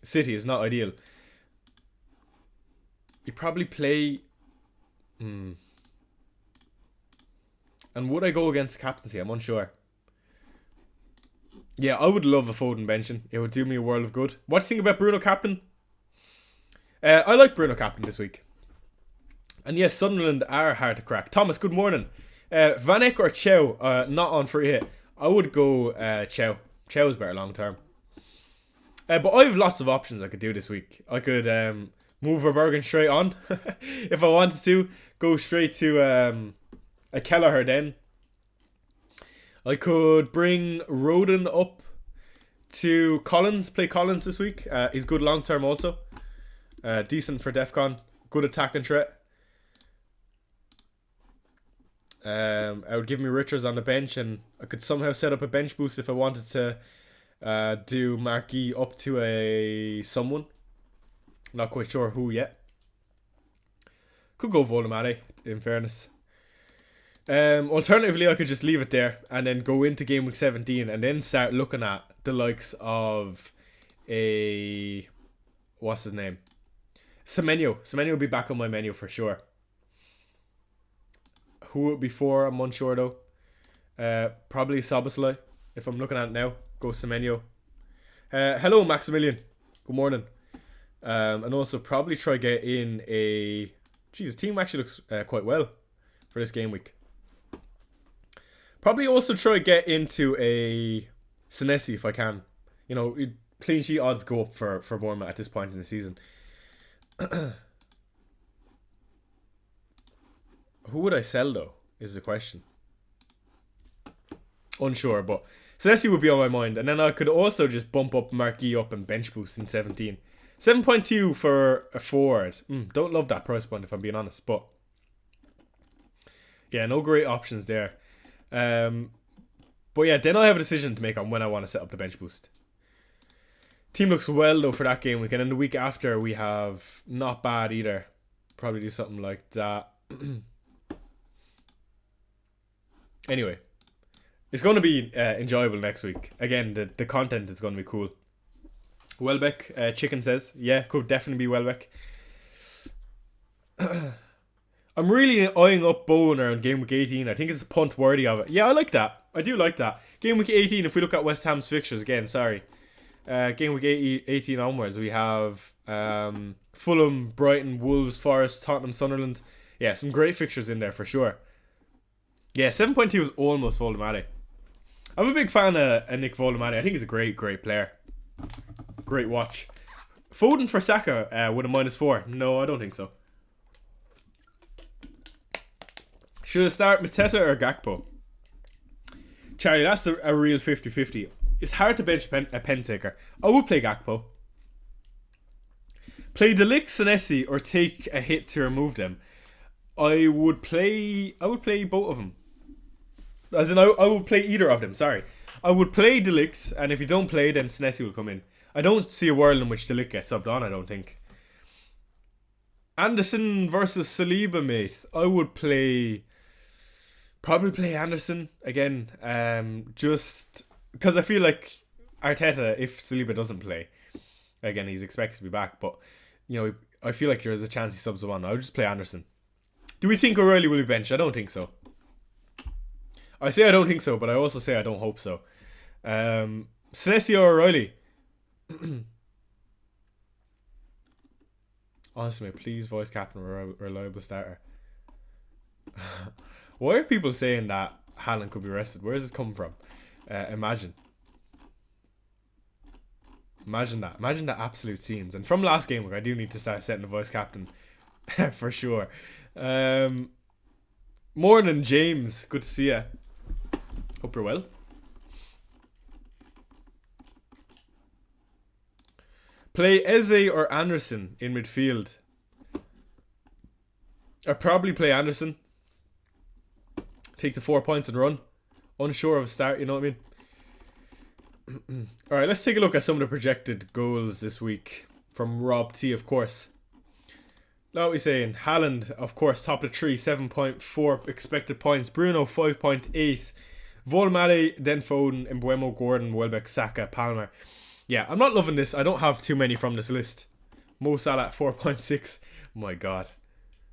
A: City is not ideal. You probably play... And would I go against the captaincy? I'm unsure. Yeah, I would love a Foden benching. It would do me a world of good. What do you think about Bruno captain? I like Bruno captain this week. And yes, Sunderland are hard to crack. Thomas, good morning. Van Eyck or Chow? Not on free hit. I would go Chow. Chow's better long term. But I have lots of options I could do this week. I could move Verbergen straight on if I wanted to. Go straight to a Kelleher then. I could bring Roden up to Collins. Play Collins this week. He's good long term also. Decent for DEFCON. Good attacking threat. I would give me Richards on the bench, and I could somehow set up a bench boost if I wanted to do Marquis up to a someone. Not quite sure who yet. Could go Volumade, in fairness. Alternatively, I could just leave it there and then go into game week 17 and then start looking at the likes of a... What's his name? Semenyo. Semenyo will be back on my menu for sure. Who would be for? I'm unsure though. Probably Szoboszlai. If I'm looking at it now, go Semenyo. Hello, Maximilian. Good morning. And also probably try get in a... Geez, team actually looks quite well for this game week. Probably also try get into a Senesi if I can. You know, clean sheet odds go up for Bournemouth at this point in the season. Who would I sell though, is the question. Unsure, but Senesi would be on my mind. And then I could also just bump up Marquis up and bench boost in 17. 7.2 for a forward. Don't love that price point if I'm being honest. But yeah, no great options there. But yeah, then I have a decision to make on when I want to set up the bench boost. Team looks well though for that game week. And then the week after we have not bad either. Probably do something like that. Anyway, It's going to be enjoyable next week. Again, the content is going to be cool. Welbeck, Chicken says, yeah, could definitely be Welbeck. I'm really eyeing up Bowen around game week 18. I think it's a punt worthy of it. Yeah, I like that. I do like that. Game week 18, if we look at West Ham's fixtures again, sorry. Game week 18 onwards, we have Fulham, Brighton, Wolves, Forest, Tottenham, Sunderland. Yeah, some great fixtures in there for sure. Yeah, 7.2 is almost Voldemade. I'm a big fan of Nick Voldemade. I think he's a great player. Great watch. Foden for Saka with a -4. No, I don't think so. Should I start Mateta or Gakpo? Charlie, that's a real 50-50. It's hard to bench a pen taker. I would play Gakpo. Play De Ligt, Senesi, or take a hit to remove them. I would play both of them. As in, I would play either of them, sorry. I would play De Ligt, and if you don't play, then Senesi will come in. I don't see a world in which De Ligt gets subbed on, I don't think. Anderson versus Saliba, mate. I would probably play Anderson again. Just because I feel like Arteta, if Saliba doesn't play, again, he's expected to be back, but you know, I feel like there's a chance he subs him on. I would just play Anderson. Do we think O'Reilly will be benched? I don't think so. I say I don't think so, but I also say I don't hope so. Senesi or O'Reilly? Honestly, mate, please voice captain or reliable starter. Why are people saying that Haaland could be rested? Where is this coming from? Imagine that. Imagine the absolute scenes. And from last game, I do need to start setting the voice captain for sure. Morning, James. Good to see you. Hope you're well. Play Eze or Anderson in midfield. I'd probably play Anderson. Take the 4 points and run. Unsure of a start, you know what I mean? Alright, let's take a look at some of the projected goals this week. From Rob T, of course. Now what we saying? Haaland, of course, top of the tree, 7.4 expected points. Bruno, 5.8. Volmade, then Foden, Mbeumo, Gordon, Welbeck, Saka, Palmer. Yeah, I'm not loving this. I don't have too many from this list. Mo Salah, 4.6. My God.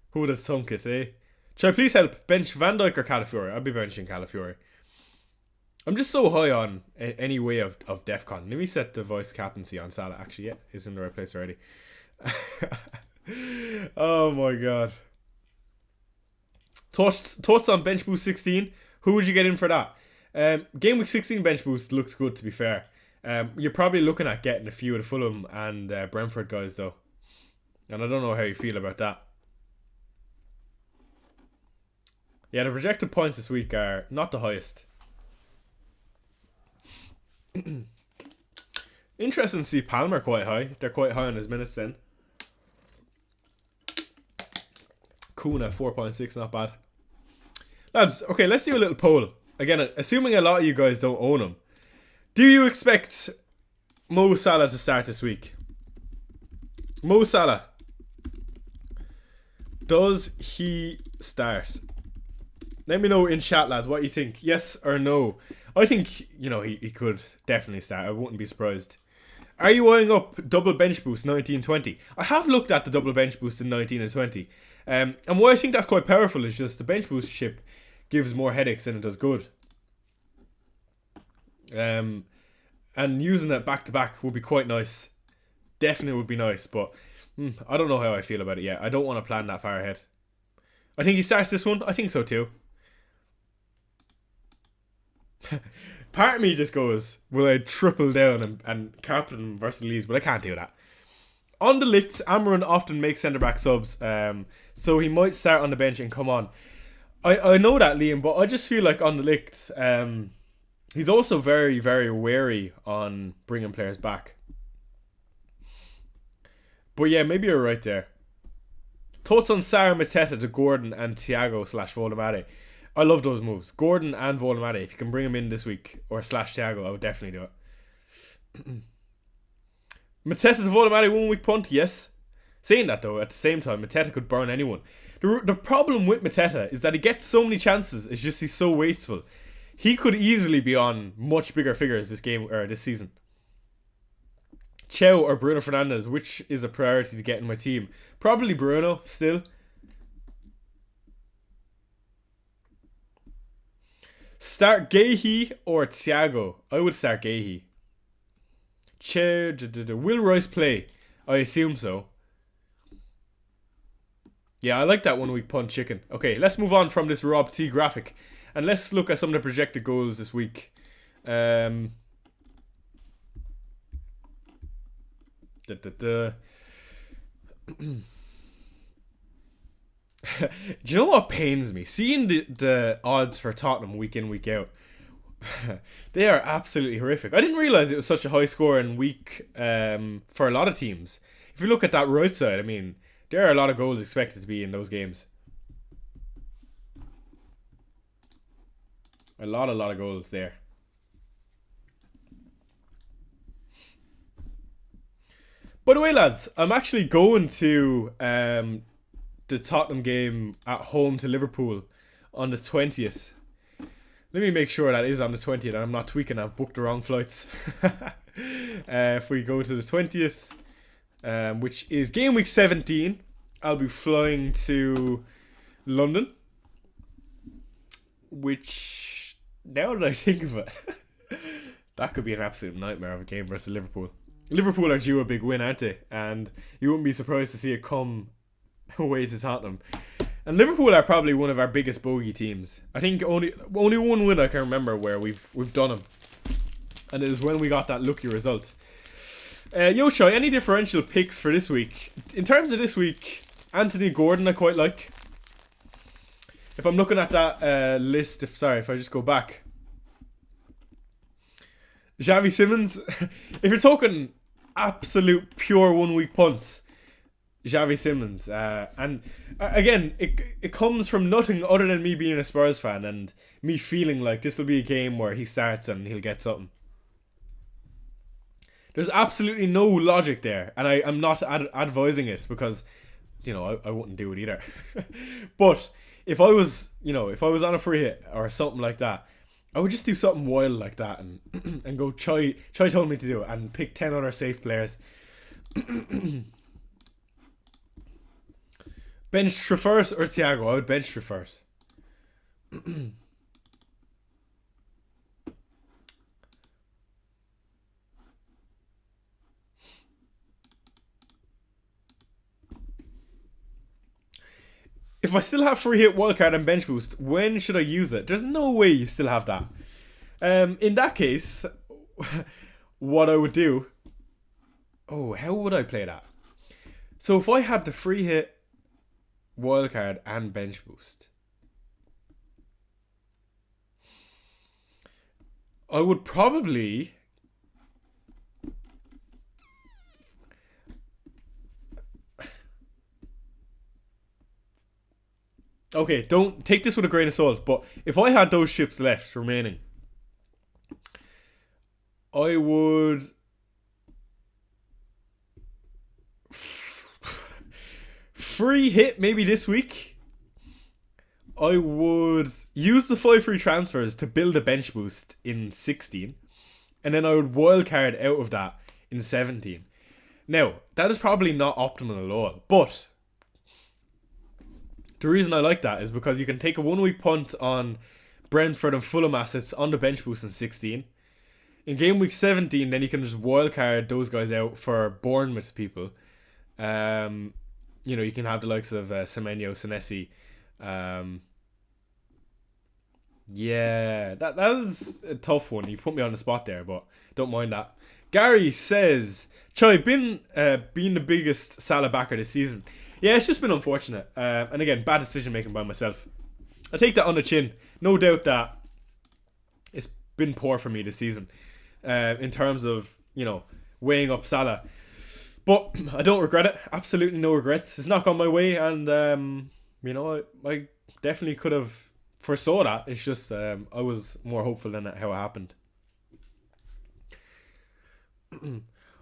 A: Who would have thunk it, eh? Should I please help? Bench Van Dijk or Calafiori? I'll be benching Calafiori. I'm just so high on any way of DEFCON. Let me set the voice captaincy on Salah. Actually, yeah, it's in the right place already. Oh my God. Thoughts on Bench Boost 16? Who would you get in for that? Game Week 16 Bench Boost looks good, to be fair. You're probably looking at getting a few of the Fulham and Brentford guys, though. And I don't know how you feel about that. Yeah, the projected points this week are not the highest. Interesting to see Palmer quite high. They're quite high on his minutes then. Kuna, 4.6, not bad. Lads, okay, let's do a little poll. Again, assuming a lot of you guys don't own him. Do you expect Mo Salah to start this week? Mo Salah. Does he start? Let me know in chat, lads, what you think. Yes or no? I think, you know, he could definitely start. I wouldn't be surprised. Are you eyeing up double bench boost 19-20? I have looked at the double bench boost in 19 and 20. And why I think that's quite powerful is just the bench boost chip gives more headaches than it does good. And using that back to back would be quite nice. Definitely would be nice, but I don't know how I feel about it yet. I don't want to plan that far ahead. I think he starts this one. I think so too. Part of me just goes, will I triple down and captain him versus Leeds? But I can't do that. On the Ligt, Amaran often makes centre-back subs, so he might start on the bench and come on. I know that, Liam, but I just feel like on the Ligt, he's also very, very wary on bringing players back. But yeah, maybe you're right there. Thoughts on Sarr, Mateta to Gordon and Thiago / Voldemade? I love those moves. Gordon and Voldemade. If you can bring him in this week or / Thiago, I would definitely do it. Mateta to Voldemade 1 week punt, yes. Saying that though, at the same time, Mateta could burn anyone. The problem with Mateta is that he gets so many chances. It's just he's so wasteful. he could easily be on much bigger figures this game or this season. Chow or Bruno Fernandes, which is a priority to get in my team? Probably Bruno still. Start Gahey or Thiago? I would start Gahey. Will Royce play? I assume so. Yeah, I like that 1 week punt chicken. Okay, let's move on from this Rob T graphic. And let's look at some of the projected goals this week. Do you know what pains me? Seeing the odds for Tottenham week in, week out. They are absolutely horrific. I didn't realise it was such a high scoring week for a lot of teams. If you look at that right side, I mean, there are a lot of goals expected to be in those games. A lot of goals there. By the way, lads, I'm actually going to the Tottenham game at home to Liverpool on the 20th. Let me make sure that is on the 20th and I'm not tweaking. I've booked the wrong flights. If we go to the 20th, which is game week 17, I'll be flying to London. Which, now that I think of it, that could be an absolute nightmare of a game versus Liverpool. Liverpool are due a big win, aren't they? And you wouldn't be surprised to see it come away to Tottenham. And Liverpool are probably one of our biggest bogey teams. I think only one win I can remember where we've done them, and it is when we got that lucky result. Yo, Choi, any differential picks for this week? In terms of this week, Anthony Gordon I quite like. If I'm looking at that list, if I just go back, Xavi Simons. If you're talking absolute pure 1 week punts, Xavi Simons. And again, it comes from nothing other than me being a Spurs fan and me feeling like this will be a game where he starts and he'll get something. There's absolutely no logic there, and I'm not advising it because, you know, I wouldn't do it either. But if I was on a free hit or something like that, I would just do something wild like that and and go Choi told me to do it and pick 10 other safe players. Bench Trafford or Thiago? I would bench Trafford. If I still have free hit, wildcard and bench boost, when should I use it? There's no way you still have that. In that case, what I would do... Oh, how would I play that? So if I had the free hit, wildcard and bench boost, I would probably... Okay, don't take this with a grain of salt, but if I had those ships left remaining, I would free hit maybe this week. I would use the 5 free transfers to build a bench boost in 16, and then I would wildcard out of that in 17. Now, that is probably not optimal at all, but the reason I like that is because you can take a 1 week punt on Brentford and Fulham assets on the bench boost in 16. In game week 17, then you can just wildcard those guys out for Bournemouth people. You know, you can have the likes of Semenyo, Senesi. Yeah, that is a tough one. You've put me on the spot there, but don't mind that. Gary says, Choi, been the biggest Salah backer this season. Yeah, it's just been unfortunate. And again, bad decision making by myself. I take that on the chin. No doubt that it's been poor for me this season. In terms of, you know, weighing up Salah. But I don't regret it. Absolutely no regrets. It's not gone my way. And, you know, I definitely could have foresaw that. It's just I was more hopeful than how it happened.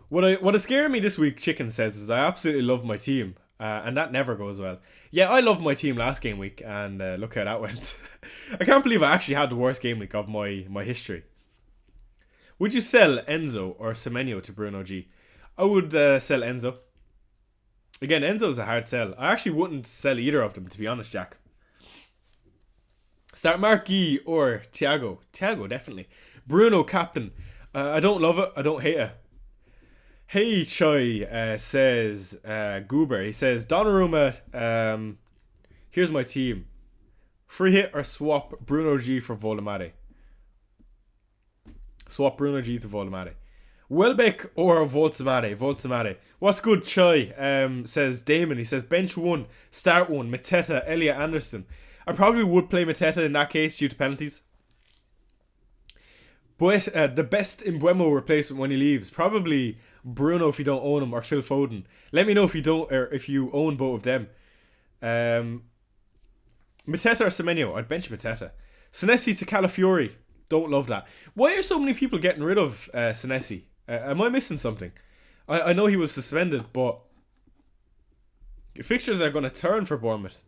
A: What is scaring me this week, Chicken says, is I absolutely love my team. And that never goes well. Yeah, I loved my team last game week, and look how that went. I can't believe I actually had the worst game week of my history. Would you sell Enzo or Semenyo to Bruno G? I would sell Enzo. Again, Enzo's a hard sell. I actually wouldn't sell either of them, to be honest, Jack. Start Marquis or Thiago. Thiago, definitely. Bruno, captain. I don't love it. I don't hate it. Hey Choi says, Goober, he says, Donnarumma, here's my team. Free hit or swap Bruno G for Volumade. Swap Bruno G to Volumade. Welbeck or Voltamade? Voltamade. What's good, Choi? Says Damon. He says bench 1, start 1, Mateta, Elliot Anderson. I probably would play Mateta in that case due to penalties. But the best Mbeumo replacement when he leaves, probably Bruno if you don't own him, or Phil Foden. Let me know if you don't, or if you own both of them. Mateta or Semenyo? I'd bench Mateta. Senesi to Calafiori. Don't love that. Why are so many people getting rid of Senesi? Am I missing something? I know he was suspended, but fixtures are going to turn for Bournemouth.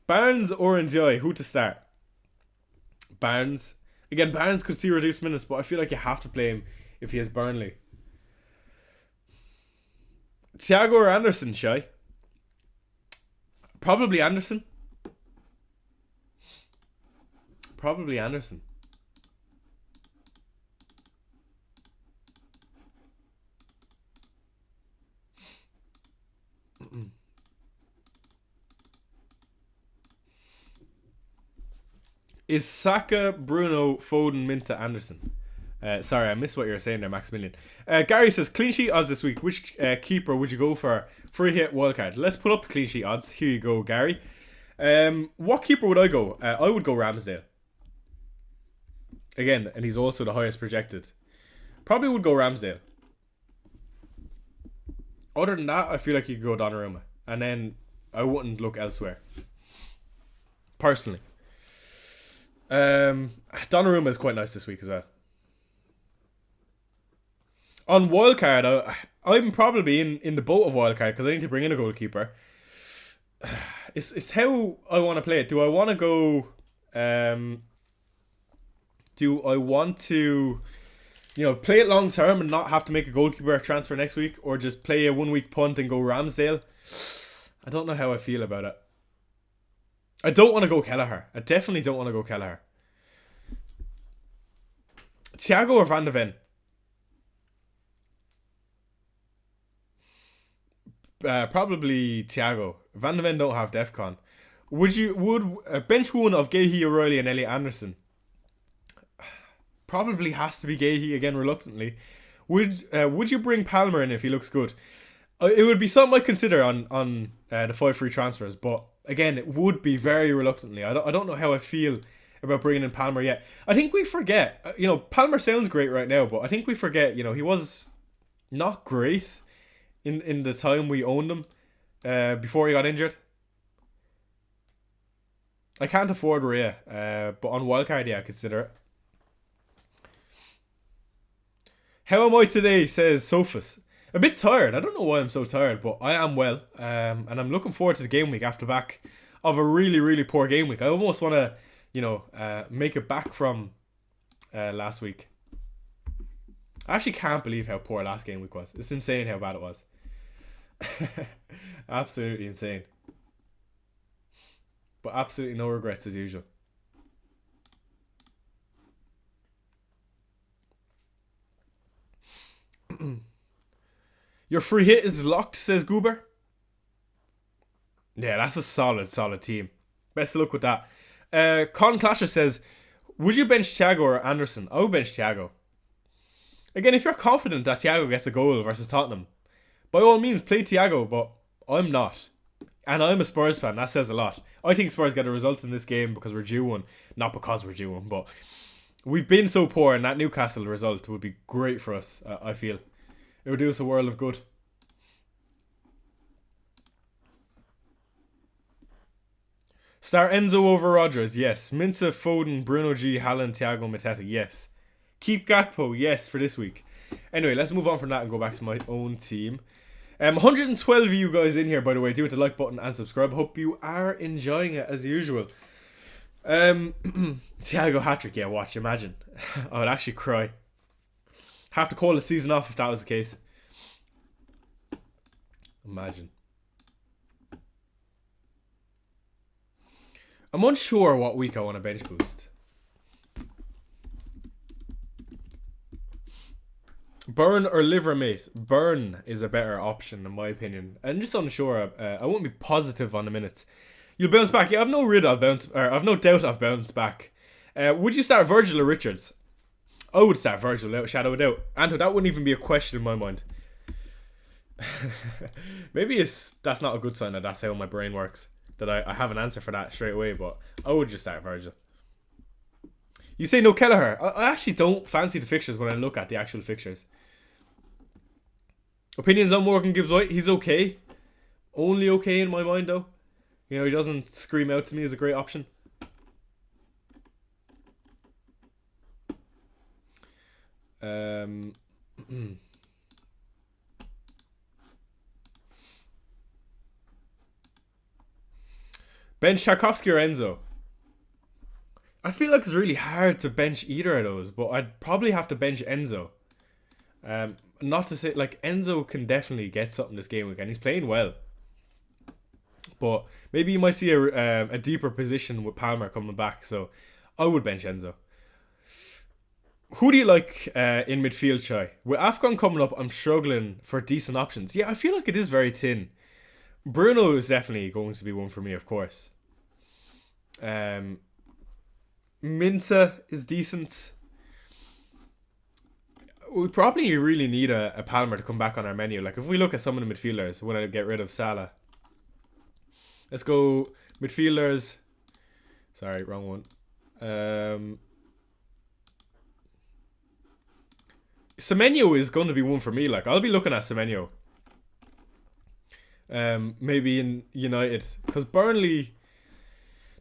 A: Barnes or Ndiaye? Who to start? Barnes. Again, Barnes could see reduced minutes, but I feel like you have to play him if he has Burnley. Thiago or Anderson, Shy? Probably Anderson. Probably Anderson. Is Saka, Bruno, Foden, Minta, Anderson? Sorry, I missed what you were saying there, Maximilian. Gary says, clean sheet odds this week. Which keeper would you go for? Free hit, wildcard. Let's put up clean sheet odds. Here you go, Gary. What keeper would I go? I would go Ramsdale. Again, and he's also the highest projected. Probably would go Ramsdale. Other than that, I feel like you could go Donnarumma. And then I wouldn't look elsewhere. Personally. Donnarumma is quite nice this week as well. On wildcard, I'm probably in the boat of wildcard because I need to bring in a goalkeeper. It's how I want to play it. Do I want to go? Do I want to, play it long term and not have to make a goalkeeper transfer next week, or just play a 1 week punt and go Ramsdale? I don't know how I feel about it. I don't want to go Kelleher. I definitely don't want to go Kelleher. Thiago or Van de Ven? Probably Thiago. Van de Ven don't have DEFCON. Would bench 1 of Gahey, O'Reilly and Elliot Anderson? Probably has to be Gahey again, reluctantly. Would you bring Palmer in if he looks good? It would be something I'd consider on the 5 free transfers, but again, it would be very reluctantly. I don't know how I feel about bringing in Palmer yet. I think we forget. Palmer sounds great right now, but I think we forget. He was not great in the time we owned him before he got injured. I can't afford Rhea, but on wildcard, yeah, I consider it. How am I today? Says Sophus. A bit tired. I don't know why I'm so tired, but I am well. And I'm looking forward to the game week after back of a really, really poor game week. I almost want to, make it back from last week. I actually can't believe how poor last game week was. It's insane how bad it was. Absolutely insane. But absolutely no regrets as usual. Your free hit is locked, says Goober. Yeah, that's a solid team. Best of luck with that. Con Clasher says, would you bench Thiago or Anderson? I would bench Thiago. Again, if you're confident that Thiago gets a goal versus Tottenham, by all means play Thiago, but I'm not. And I'm a Spurs fan, that says a lot. I think Spurs get a result in this game because we're due one. Not because we're due one, but we've been so poor, and that Newcastle result would be great for us, I feel. It would do us a world of good. Start Enzo over Rodgers, yes. Minsa, Foden, Bruno G, Haaland, Thiago, Mateta, yes. Keep Gakpo, yes, for this week. Anyway, let's move on from that and go back to my own team. 112 of you guys in here, by the way. Do hit the like button and subscribe. Hope you are enjoying it as usual. Thiago hat-trick, yeah, watch, imagine. I would actually cry. Have to call the season off if that was the case. Imagine. I'm unsure what week I want to bench boost. Burn or liver mate? Burn is a better option in my opinion. I'm just unsure. I won't be positive on the minutes. You'll bounce back. Yeah, I've no doubt I've bounced back. Would you start Virgil or Richards? I would start Virgil without a shadow of a doubt. Anto, that wouldn't even be a question in my mind. Maybe that's not a good sign that that's how my brain works. That I have an answer for that straight away, but I would just start Virgil. You say no Kelleher. I actually don't fancy the fixtures when I look at the actual fixtures. Opinions on Morgan Gibbs White? He's okay. Only okay in my mind though. You know, he doesn't scream out to me as a great option. Bench Tarkovsky or Enzo? I feel like it's really hard to bench either of those, but I'd probably have to bench Enzo. Not to say, like, Enzo can definitely get something this game week, and he's playing well. But maybe you might see a deeper position with Palmer coming back, so I would bench Enzo. Who do you like in midfield, Chai? With AFCON coming up, I'm struggling for decent options. Yeah, I feel like it is very thin. Bruno is definitely going to be one for me, of course. Minta is decent. We probably really need a Palmer to come back on our menu. Like, if we look at some of the midfielders, when I get rid of Salah. Let's go midfielders. Sorry, wrong one. Semenyo is going to be one for me. Like, I'll be looking at Semenyo. Maybe in United. Because Burnley...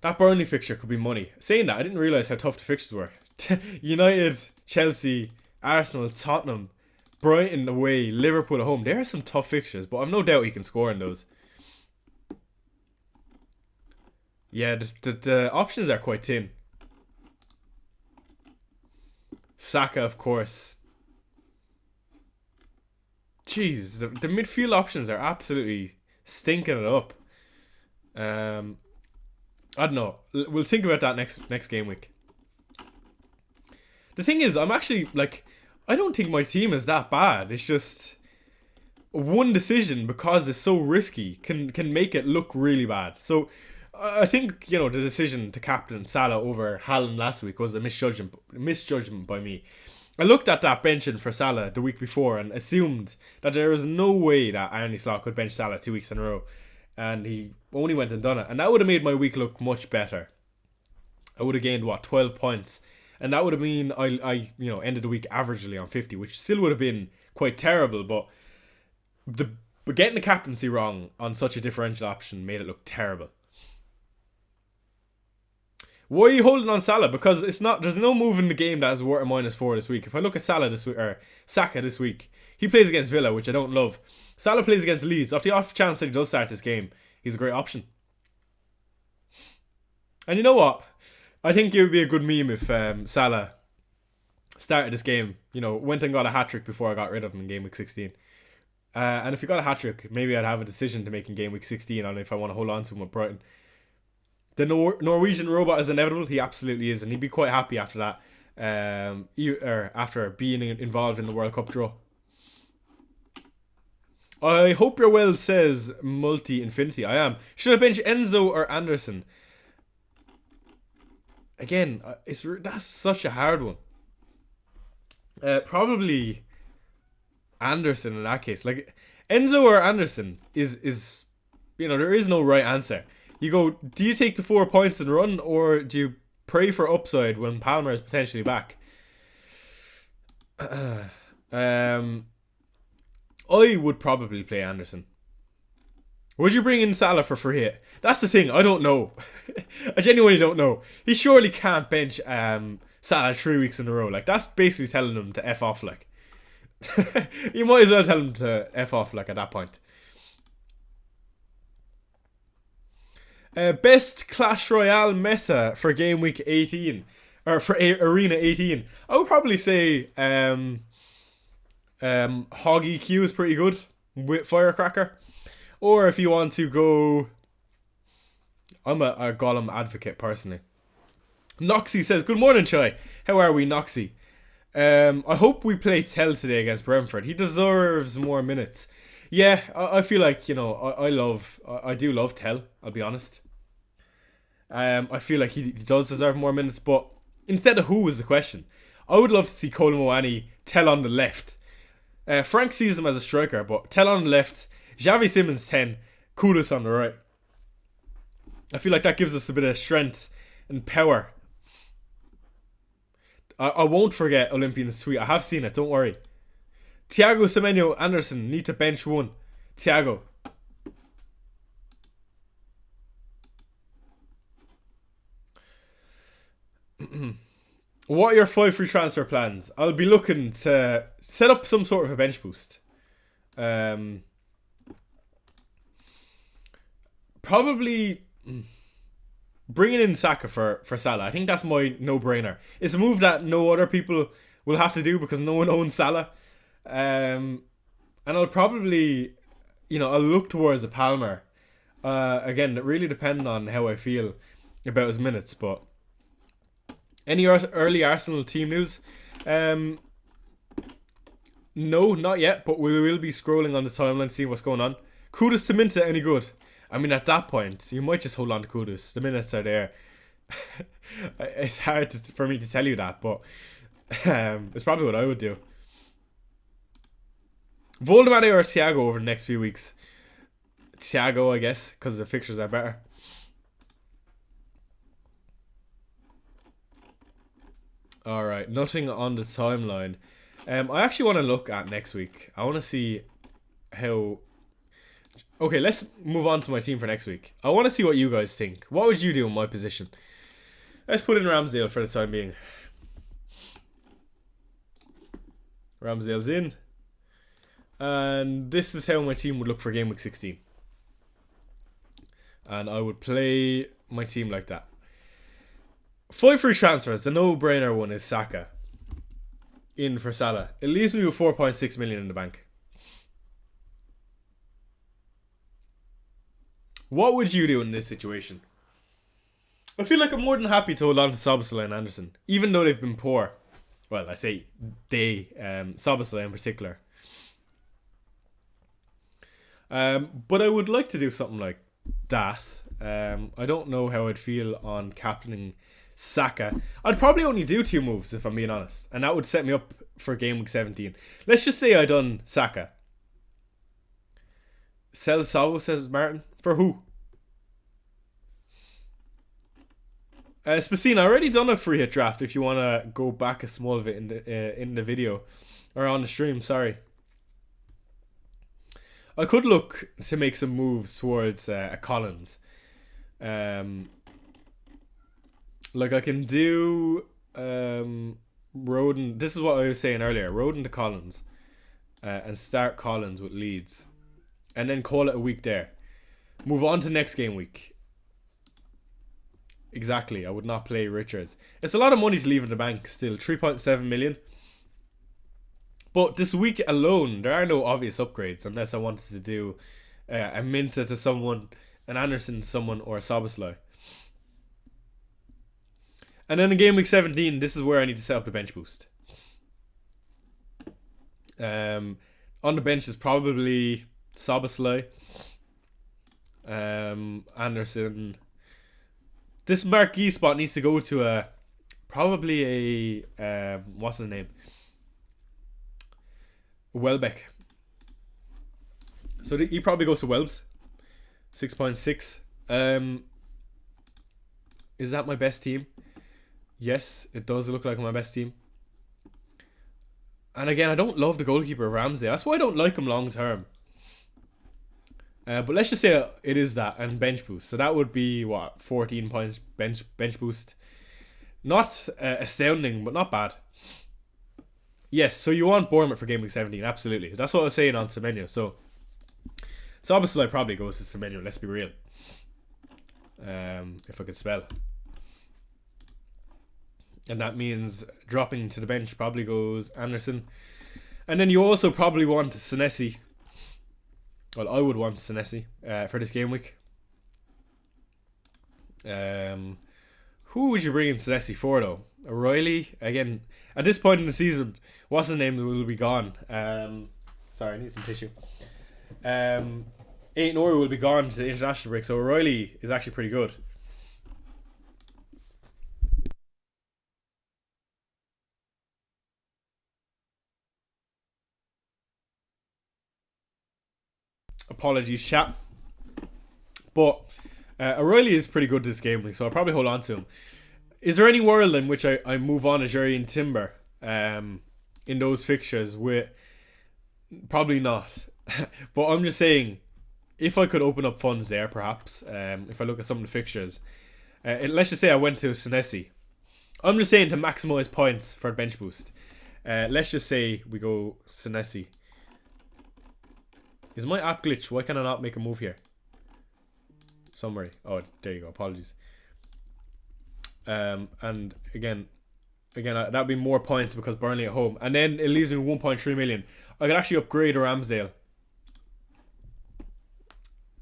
A: That Burnley fixture could be money. Saying that, I didn't realise how tough the fixtures were. United, Chelsea, Arsenal, Tottenham, Brighton away, Liverpool at home. There are some tough fixtures, but I've no doubt he can score in those. Yeah, the options are quite thin. Saka, of course. Jeez, the midfield options are absolutely stinking it up. I don't know. We'll think about that next game week. The thing is, I'm actually, like, I don't think my team is that bad. It's just one decision, because it's so risky, can make it look really bad. So I think, the decision to captain Salah over Haaland last week was a misjudgment by me. I looked at that benching for Salah the week before and assumed that there was no way that Arne Slot could bench Salah 2 weeks in a row. And he only went and done it. And that would have made my week look much better. I would have gained, 12 points. And that would have mean I ended the week averagely on 50, which still would have been quite terrible. But getting the captaincy wrong on such a differential option made it look terrible. Why are you holding on Salah? Because there's no move in the game that is worth a -4 this week. If I look at Salah this week, or Saka this week, he plays against Villa, which I don't love. Salah plays against Leeds. Off the off chance that he does start this game, he's a great option. And you know what? I think it would be a good meme if Salah started this game, went and got a hat-trick before I got rid of him in game week 16. And if he got a hat-trick, maybe I'd have a decision to make in game week 16 on if I want to hold on to him with Brighton. The Norwegian robot is inevitable. He absolutely is, and he'd be quite happy after that. After being involved in the World Cup draw. I hope you're well, says Multi-Infinity. I am. Should I bench Enzo or Anderson? Again, that's such a hard one. Probably Anderson in that case. Like, Enzo or Anderson is there is no right answer. You go, do you take the 4 points and run, or do you pray for upside when Palmer is potentially back? I would probably play Anderson. Would you bring in Salah for free hit? That's the thing, I don't know. I genuinely don't know. He surely can't bench Salah 3 weeks in a row. Like, that's basically telling him to F off, like. You might as well tell him to F off, like, at that point. Best Clash Royale meta for game week 18. Or for Arena 18. I would probably say Hoggy Q is pretty good with Firecracker. Or if you want to go... I'm a Golem advocate personally. Noxy says, good morning, Chai. How are we, Noxy? I hope we play Tell today against Brentford. He deserves more minutes. Yeah, I feel like, you know, I do love Tell, I'll be honest. I feel like he does deserve more minutes, but instead of who is the question. I would love to see Colin Moani Tell on the left. Frank sees him as a striker, but Tell on the left, Xavi Simons 10, Kudus on the right. I feel like that gives us a bit of strength and power. I won't forget Olympian's tweet. I have seen it, don't worry. Thiago Semenyo Anderson need to bench one. Thiago. What are your 5 free transfer plans? I'll be looking to set up some sort of a bench boost. Probably bringing in Saka for Salah. I think that's my no-brainer. It's a move that no other people will have to do because no one owns Salah. And I'll probably, you know, I'll look towards a Palmer. Again, it really depends on how I feel about his minutes, but any early Arsenal team news? No, not yet, but we will be scrolling on the timeline to see what's going on. Kudus to Minta, any good? I mean, at that point, you might just hold on to Kudus. The minutes are there. It's hard for me to tell you that, but it's probably what I would do. Voldemade or Thiago over the next few weeks? Thiago, I guess, because the fixtures are better. Alright, nothing on the timeline. I actually want to look at next week. I want to see how... Okay, let's move on to my team for next week. I want to see what you guys think. What would you do in my position? Let's put in Ramsdale for the time being. Ramsdale's in. And this is how my team would look for game week 16. And I would play my team like that. 5 free transfers. The no-brainer one is Saka. In for Salah. It leaves me with 4.6 million in the bank. What would you do in this situation? I feel like I'm more than happy to hold on to Szoboszlai and Anderson. Even though they've been poor. Well, I say they. Szoboszlai in particular. But I would like to do something like that. I don't know how I'd feel on captaining Saka. I'd probably only do 2 moves if I'm being honest. And that would set me up for game week 17. Let's just say I done Saka. Sell Sabo, says Martin. For who? Spacina, I already done a free hit draft if you want to go back a small bit in the video. Or on the stream, sorry. I could look to make some moves towards a Collins. Like I can do Roden. This is what I was saying earlier. Roden to Collins. And start Collins with Leeds. And then call it a week there. Move on to next game week. Exactly. I would not play Richards. It's a lot of money to leave in the bank still. 3.7 million. But this week alone, there are no obvious upgrades unless I wanted to do a Minta to someone, an Anderson to someone, or a Szoboszlai. And then in game week 17, this is where I need to set up the bench boost. On the bench is probably Szoboszlai, Anderson. This marquee spot needs to go to probably a what's his name? Welbeck. So he probably goes to Welbs. 6.6. Is that my best team? Yes, it does look like my best team. And again, I don't love the goalkeeper Ramsey. That's why I don't like him long term. But let's just say it is that and bench boost. So that would be what, 14 points bench boost. Not astounding, but not bad. Yes, so you want Bournemouth for game week 17, absolutely. That's what I was saying on Semenyo. So obviously I probably goes to Semenyo, let's be real. if I could spell. And that means dropping to the bench probably goes Anderson. And then you also probably want Senesi. Well, I would want Senesi for this game week. Who would you bring in Senesi for though? O'Reilly? Again, at this point in the season, what's the name will be gone? Sorry, I need some tissue. Eight Nori will be gone to the international break, so O'Reilly is actually pretty good. Apologies, chat. But O'Reilly is pretty good this game week, so I'll probably hold on to him. Is there any world in which I move on to Jerry and Timber in those fixtures? With probably not. But I'm just saying, if I could open up funds there, perhaps, if I look at some of the fixtures, let's just say I went to Senesi. I'm just saying to maximize points for bench boost. Let's just say we go Senesi. Is my app glitched? Why can I not make a move here? Summary. Oh, there you go. Apologies. And again, that'd be more points because Burnley at home, and then it leaves me 1.3 million. I could actually upgrade a Ramsdale.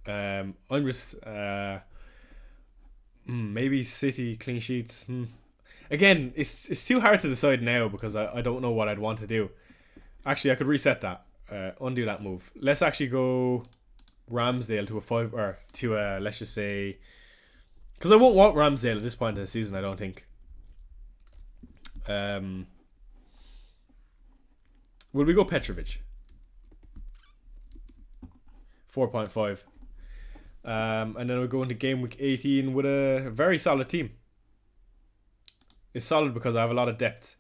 A: I'm just maybe City clean sheets. Again, it's too hard to decide now because I don't know what I'd want to do. Actually, I could reset that. Undo that move. Let's actually go Ramsdale to a 5 or to a, let's just say, because I won't want Ramsdale at this point in the season, I don't think. Will we go Petrovic? 4.5. And then we'll go into game week 18 with a very solid team. It's solid because I have a lot of depth.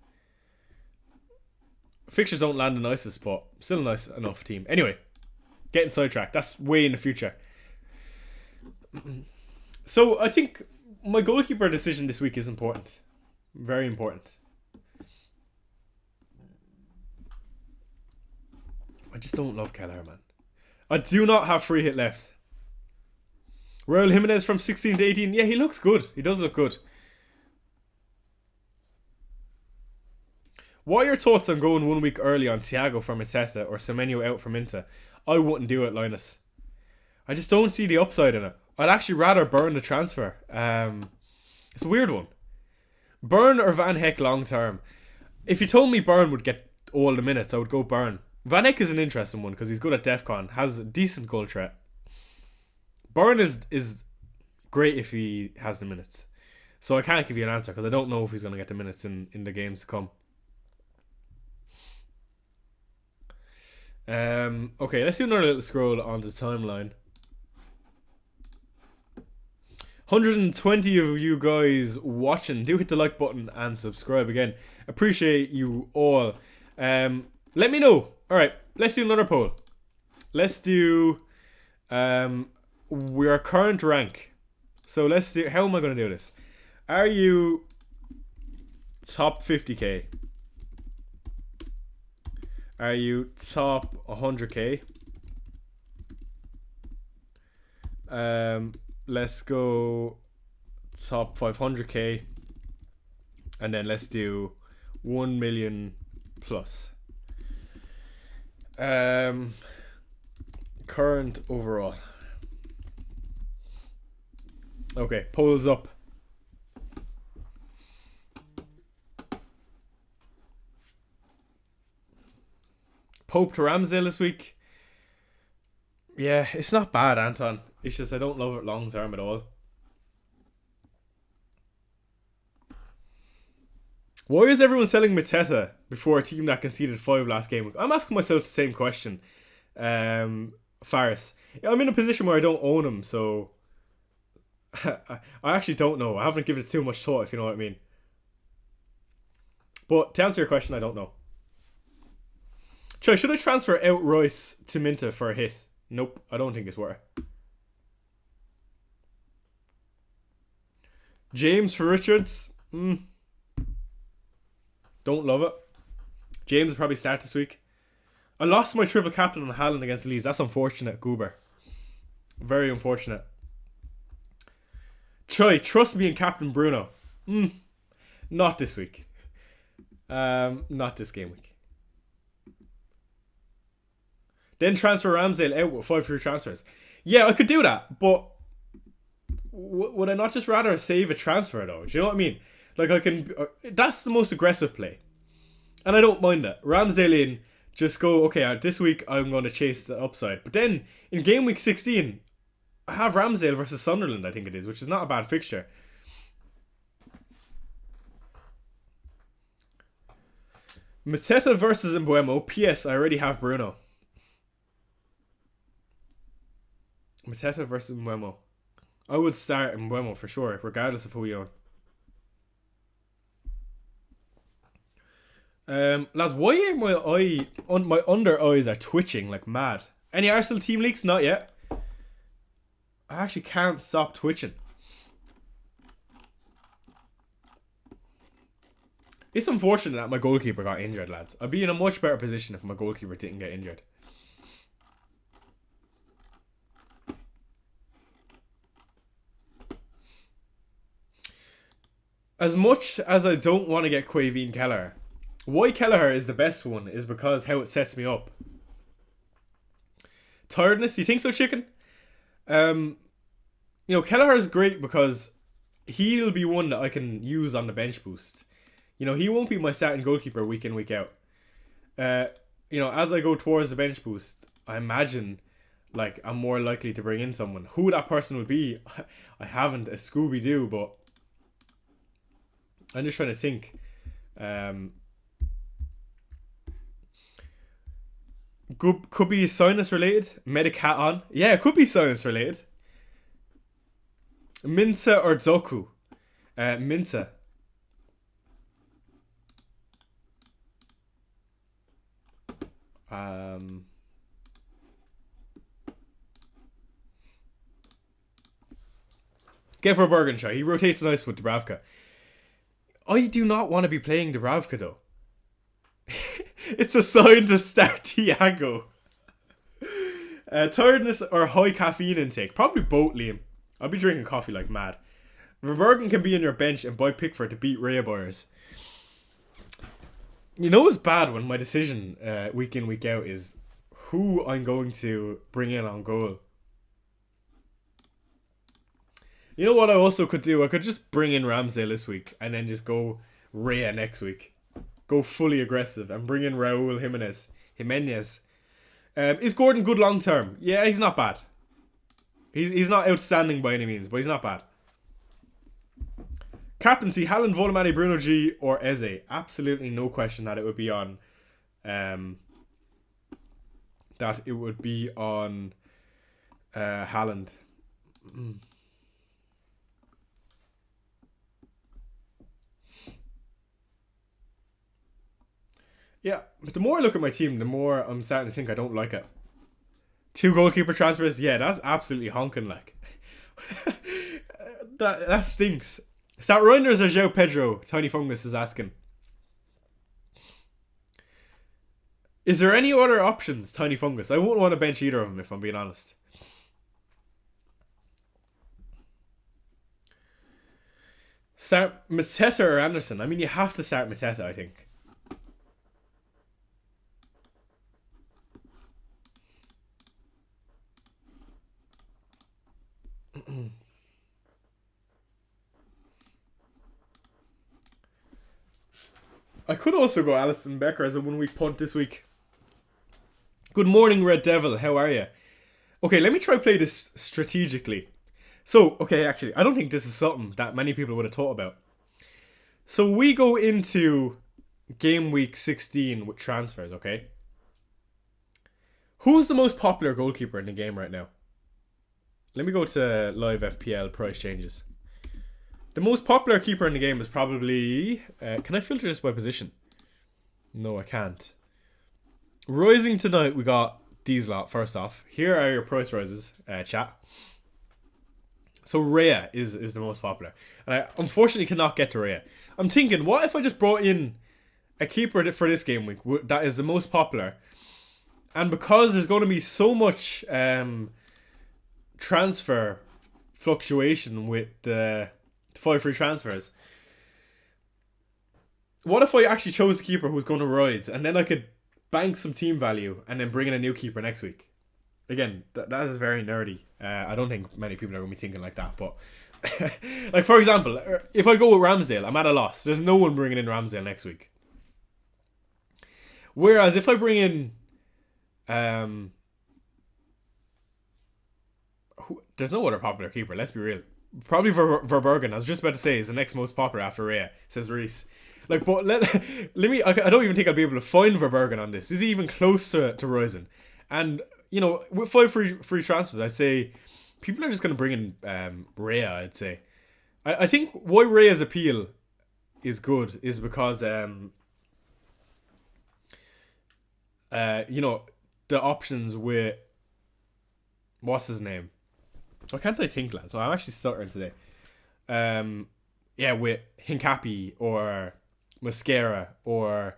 A: Fixtures don't land the nicest, but still a nice enough team. Anyway, getting sidetracked. That's way in the future. So I think my goalkeeper decision this week is important. Very important. I just don't love Keller, man. I do not have free hit left. Raul Jimenez from 16 to 18. Yeah, he looks good. He does look good. What are your thoughts on going 1 week early on Thiago for Mateta or Semenyo out for Minta? I wouldn't do it, Linus. I just don't see the upside in it. I'd actually rather burn the transfer. It's a weird one. Burn or Van Heck long term. If you told me Burn would get all the minutes, I would go Burn. Van Heck is an interesting one because he's good at DEFCON, has a decent goal threat. Burn is great if he has the minutes. So I can't give you an answer because I don't know if he's going to get the minutes in the games to come. Okay, let's do another little scroll on the timeline. 120 of you guys watching. Do hit the like button and subscribe again. Appreciate you all. Let me know. Alright, let's do another poll. Let's do our current rank. So let's do, how am I going to do this? Are you top 50k? Are you top 100k? Let's go top 500k. And then let's do 1 million plus. Current overall. Okay, polls up. Pope to Ramsdale this week. Yeah, it's not bad, Anton. It's just I don't love it long term at all. Why is everyone selling Mateta before a team that conceded 5 last game? I'm asking myself the same question. Faris. I'm in a position where I don't own him, so I actually don't know. I haven't given it too much thought, if you know what I mean. But to answer your question, I don't know. Should I transfer out Royce to Minta for a hit? Nope, I don't think it's worth it. James for Richards? Don't love it. James will probably start this week. I lost my triple captain on Haaland against Leeds. That's unfortunate, Goober. Very unfortunate. Trust me in Captain Bruno. Not this week. Not this game week. Then transfer Ramsdale out with 5 free transfers. Yeah, I could do that, but would I not just rather save a transfer though? Do you know what I mean? Like I can. That's the most aggressive play, and I don't mind that. Ramsdale in, just go. Okay, this week I'm going to chase the upside. But then in game week 16, I have Ramsdale versus Sunderland. I think it is, which is not a bad fixture. Mateta versus Mbeumo. P.S. I already have Bruno. Mateta versus Mbeumo. I would start Mbeumo for sure, regardless of who we own. Lads, why are my under eyes are twitching like mad? Any Arsenal team leaks? Not yet. I actually can't stop twitching. It's unfortunate that my goalkeeper got injured, lads. I'd be in a much better position if my goalkeeper didn't get injured. As much as I don't want to get Quaveen Kelleher, why Kelleher is the best one is because how it sets me up. Tiredness, you think so, chicken? You know, Kelleher is great because he'll be one that I can use on the bench boost. You know, he won't be my starting goalkeeper week in, week out. You know, as I go towards the bench boost, I imagine like I'm more likely to bring in someone. Who that person will be, I haven't a Scooby-Doo, but I'm just trying to think. Could be sinus related. Medic hat on. Yeah, it could be sinus related. Minsa or Zoku. Minsa. Get for Bergenshire. He rotates nice with Dubravka. I do not want to be playing Dubravka though. It's a sign to start Thiago. Tiredness or high caffeine intake? Probably both, Liam. I'll be drinking coffee like mad. Verbergen can be on your bench and buy Pickford to beat Raya Boyers. You know it's bad when my decision week in, week out is who I'm going to bring in on goal. You know what I also could do? I could just bring in Ramsdale this week and then just go Raya next week. Go fully aggressive and bring in Raul Jimenez. Is Gordon good long term? Yeah, he's not bad. He's not outstanding by any means, but he's not bad. Captaincy, Haaland, Volomani, Bruno G, or Eze. Absolutely no question that it would be on. Haaland. Yeah, but the more I look at my team, the more I'm starting to think I don't like it. 2 goalkeeper transfers, yeah, that's absolutely honking like. that stinks. Stat Reinders or João Pedro? Tiny Fungus is asking. Is there any other options, Tiny Fungus? I wouldn't want to bench either of them if I'm being honest. Start Mateta or Anderson? I mean, you have to start Mateta, I think. I could also go Alisson Becker as a 1 week punt this week. Good morning, Red Devil. How are you? Okay, let me try play this strategically. So, okay, actually, I don't think this is something that many people would have thought about. So we go into game week 16 with transfers, okay? Who's the most popular goalkeeper in the game right now? Let me go to live FPL price changes. The most popular keeper in the game is probably... can I filter this by position? No, I can't. Rising tonight, we got these lot, first off. Here are your price rises, chat. So Raya is the most popular. And I unfortunately cannot get to Raya. I'm thinking, what if I just brought in a keeper for this game week that is the most popular? And because there's going to be so much transfer fluctuation with the 5 free transfers. What if I actually chose the keeper who's going to rise, and then I could bank some team value and then bring in a new keeper next week? Again, that is very nerdy. I don't think many people are going to be thinking like that. But, like, for example, if I go with Ramsdale, I'm at a loss. There's no one bringing in Ramsdale next week. Whereas if I bring in... there's no other popular keeper, let's be real. Probably Verbergen, I was just about to say, is the next most popular after Raya, says Reese. Like, but let me... I don't even think I'll be able to find Verbergen on this. Is he even close to Ryzen? And... You know, with 5 free transfers, I'd say people are just going to bring in Raya, I'd say. I think why Raya's appeal is good is because, you know, the options with... What's his name? Why can't I think, lads? So I'm actually stuttering today. Yeah, with Hincapi or Mascara or...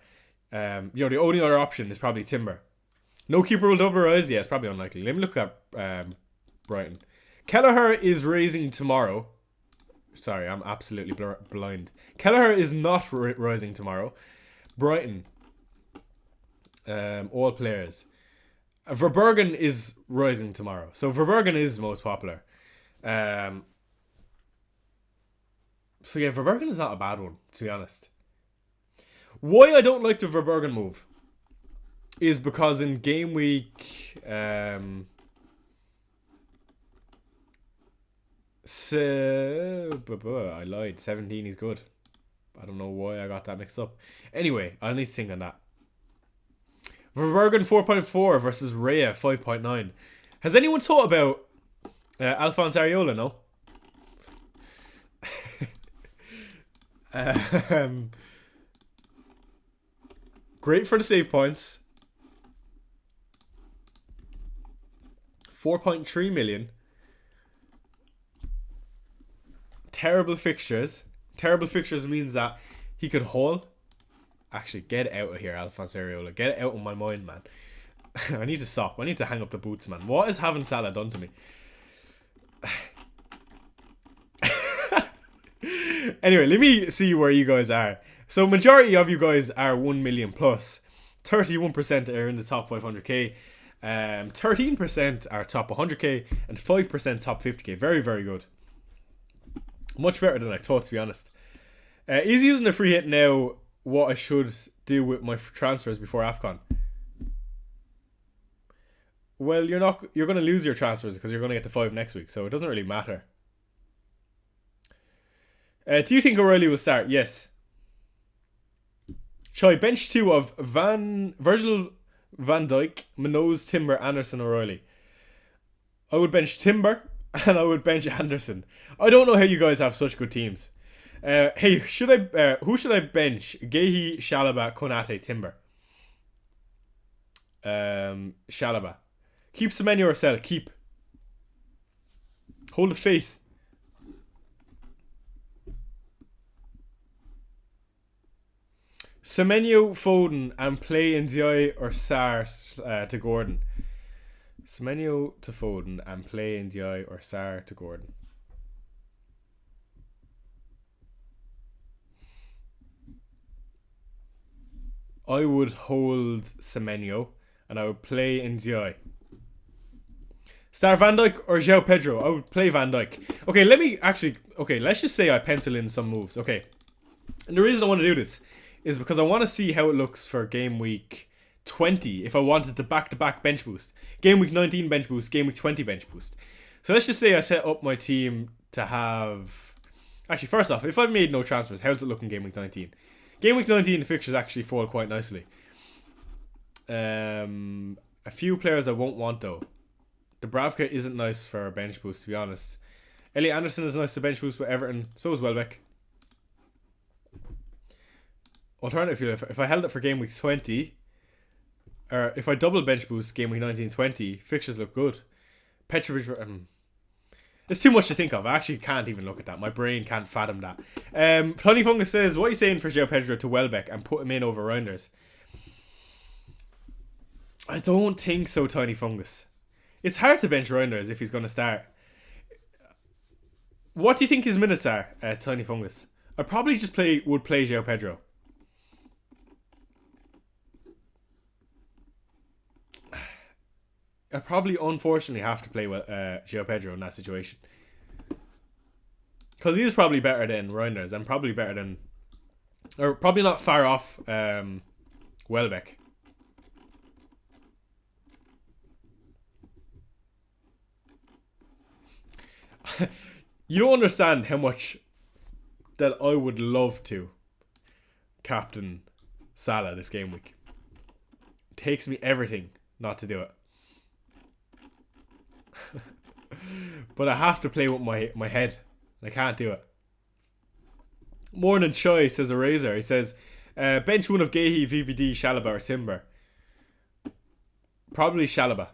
A: you know, the only other option is probably Timber. No keeper will double rise? Yeah, it's probably unlikely. Let me look at Brighton. Kelleher is raising tomorrow. Sorry, I'm absolutely blind. Kelleher is not rising tomorrow. Brighton. All players. Verbergen is rising tomorrow. So Verbergen is most popular. So yeah, Verbergen is not a bad one, to be honest. Why I don't like the Verbergen move is because in game week I lied. 17 is good. I don't know why I got that mixed up. Anyway, I need to think on that. Verbergen 4.4 versus Raya 5.9. Has anyone thought about Alphonse Areola? No. Great for the save points. 4.3 million. Terrible fixtures. Terrible fixtures means that he could haul. Actually, get out of here, Alphonse Areola. Get it out of my mind, man. I need to stop. I need to hang up the boots, man. What is having Salah done to me? Anyway, let me see where you guys are. So, majority of you guys are 1 million plus. 31% are in the top 500k. 13% are top 100k. And 5% top 50k. Very, very good. Much better than I thought, to be honest. Is using the free hit now what I should do with my transfers before AFCON? Well, you're going to lose your transfers because you're going to get to 5 next week, so it doesn't really matter. Do you think O'Reilly will start? Yes. Shall I bench 2 of Virgil van Dijk, Minoz, Timber, Anderson, O'Reilly? I would bench Timber and I would bench Anderson. I don't know how you guys have such good teams. Hey, who should I bench? Gehi, Shalaba, Konate, Timber. Shalaba. Keep Semenyo or sell. Keep. Hold the faith. Semenyo, Foden, and play Ndiaye or Sarr to Gordon. Semenyo to Foden and play Ndiaye or Sarr to Gordon. I would hold Semenyo and I would play Ndiaye. Start Van Dijk or João Pedro? I would play Van Dijk. Okay, let's just say I pencil in some moves. Okay. And the reason I want to do this is because I want to see how it looks for game week 20 if I wanted to back-to-back bench boost. Game week 19 bench boost, game week 20 bench boost. So let's just say I set up my team to have... Actually, first off, if I've made no transfers, how does it look in game week 19? Game week 19, the fixtures actually fall quite nicely. A few players I won't want though. Dubravka isn't nice for a bench boost, to be honest. Elliot Anderson is nice to bench boost with Everton. So is Welbeck. Alternatively, if I held it for game week 20, or if I double bench boost game week 19-20, fixtures look good. Petrovic... it's too much to think of. I actually can't even look at that. My brain can't fathom that. Tony Fungus says, what are you saying for João Pedro to Welbeck and put him in over Reinders? I don't think so, Tiny Fungus. It's hard to bench Reinders if he's going to start. What do you think his minutes are, Tiny Fungus? I probably just would play João Pedro. I probably unfortunately have to play with João Pedro in that situation. Because he is probably better than Reinders and probably better than... Or probably not far off Welbeck. You don't understand how much that I would love to captain Salah this game week. It takes me everything not to do it. But I have to play with my head. I can't do it. Morning Choi says a razor. He says, bench one of Gahey, VVD, Shalaba or Timber. Probably Shalaba.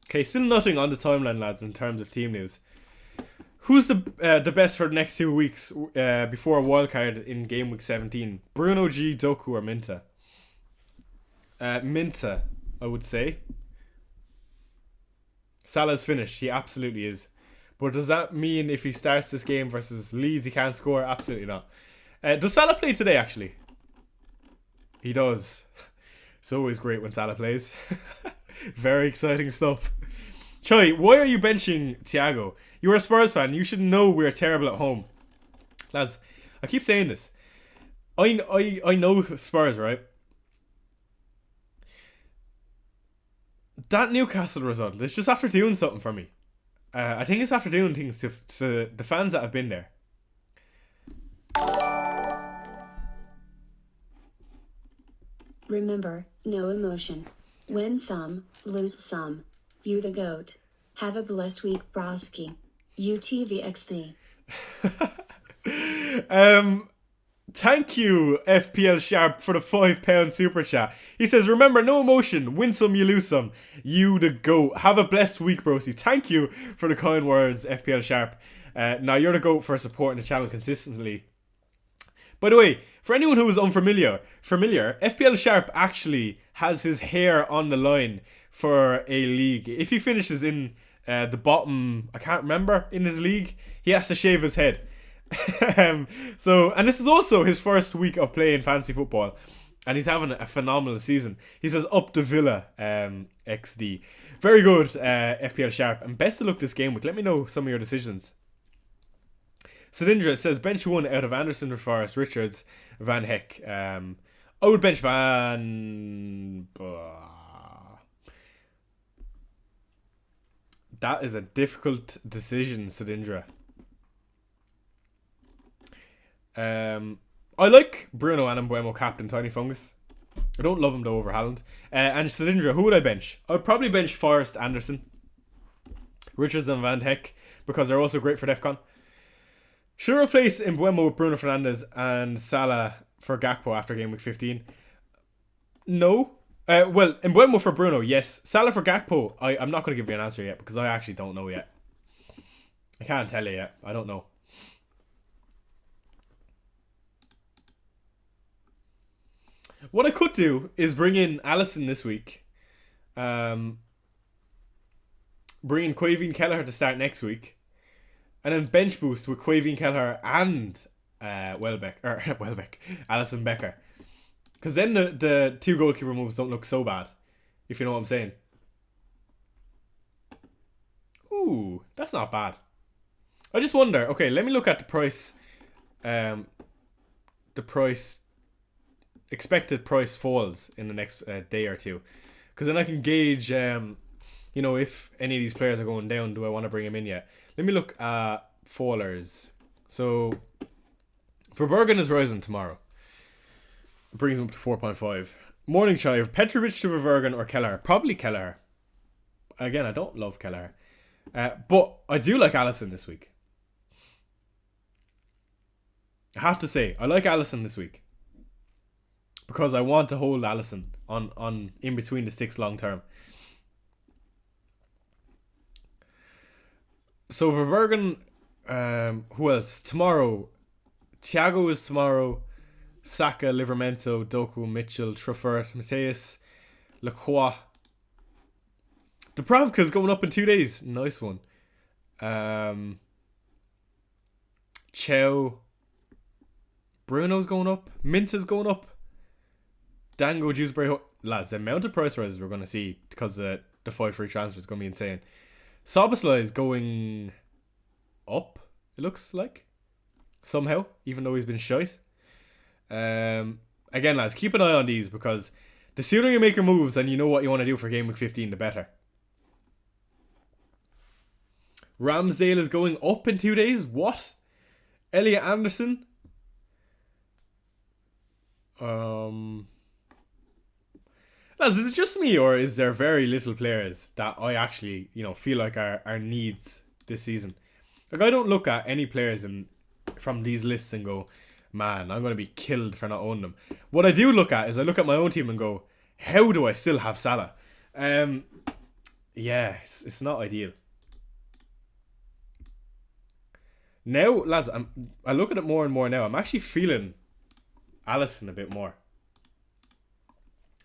A: Okay, still nothing on the timeline, lads, in terms of team news. Who's the best for the next 2 weeks before a wildcard in game week 17? Bruno G, Doku or Minta? Minta, I would say. Salah's finished. He absolutely is. But does that mean if he starts this game versus Leeds he can't score? Absolutely not. Does Salah play today, actually? He does. It's always great when Salah plays. Very exciting stuff. Choi, why are you benching Thiago? You're a Spurs fan. You should know we're terrible at home. Lads, I keep saying this. I know Spurs, right? That Newcastle result is just after doing something for me. I think it's after doing things to the fans that have been there.
B: Remember, no emotion. Win some, lose some. You the GOAT. Have a blessed week, Broski. UTVXD.
A: Thank you, FPL Sharp, for the £5 super chat. He says, remember, no emotion. Win some, you lose some. You the GOAT. Have a blessed week, broski. Thank you for the kind words, FPL Sharp. Now, you're the GOAT for supporting the channel consistently. By the way, for anyone who is unfamiliar, FPL Sharp actually has his hair on the line for a league. If he finishes in the bottom, I can't remember, in his league, he has to shave his head. And this is also his first week of playing fantasy football, and he's having a phenomenal season. He says up the Villa XD. Very good, FPL Sharp, and best of luck this game week. Let me know some of your decisions. Cylindra says bench one out of Anderson, Forrest, Richards, Van Heck. I would bench Van. That is a difficult decision, Cylindra. I like Bruno and Mbuemo captain Tiny Fungus. I don't love him though over Haaland. And Cylindra, who would I bench? I would probably bench Forrest, Anderson, Richards and Van Heck, because they're also great for DEFCON. Should I replace Mbuemo with Bruno Fernandes and Salah for Gakpo after game week 15? No. Well, Mbuemo for Bruno, yes. Salah for Gakpo, I'm not going to give you an answer yet because I actually don't know yet. I can't tell you yet. I don't know. What I could do is bring in Alisson this week. Bring in Quaveen Kelleher to start next week. And then bench boost with Quaveen Kelleher and Alisson Becker. Because then the two goalkeeper moves don't look so bad, if you know what I'm saying. Ooh, that's not bad. I just wonder, okay, let me look at the price. Expected price falls in the next day or two. Because then I can gauge, if any of these players are going down, do I want to bring them in yet? Let me look at fallers. So, Verbergen is rising tomorrow. It brings him up to 4.5. Morning Chive, Petrovic to Verbergen or Kelleher? Probably Kelleher. Again, I don't love Kelleher. But I do like Alisson this week. I have to say, I like Alisson this week. Because I want to hold Alisson on in between the sticks long term. So Verbergen, who else? Tomorrow, Thiago is tomorrow. Saka, Livramento, Doku, Mitchell, Truffert, Mateus, Lacroix. Dubravka is going up in 2 days. Nice one. Chow. Bruno's going up. Mint is going up. Dango, Dewsbury. Lads, the amount of price rises we're going to see because the 5 free transfers is going to be insane. Sobosla is going up, it looks like. Somehow, even though he's been shite. Again, lads, keep an eye on these because the sooner you make your moves and you know what you want to do for Game Week 15, the better. Ramsdale is going up in 2 days. What? Elliot Anderson? Lads, is it just me or is there very little players that I actually, feel like are needs this season? Like, I don't look at any players from these lists and go, man, I'm going to be killed for not owning them. What I do look at is I look at my own team and go, how do I still have Salah? Yeah, it's not ideal. Now, lads, I look at it more and more now. I'm actually feeling Alisson a bit more.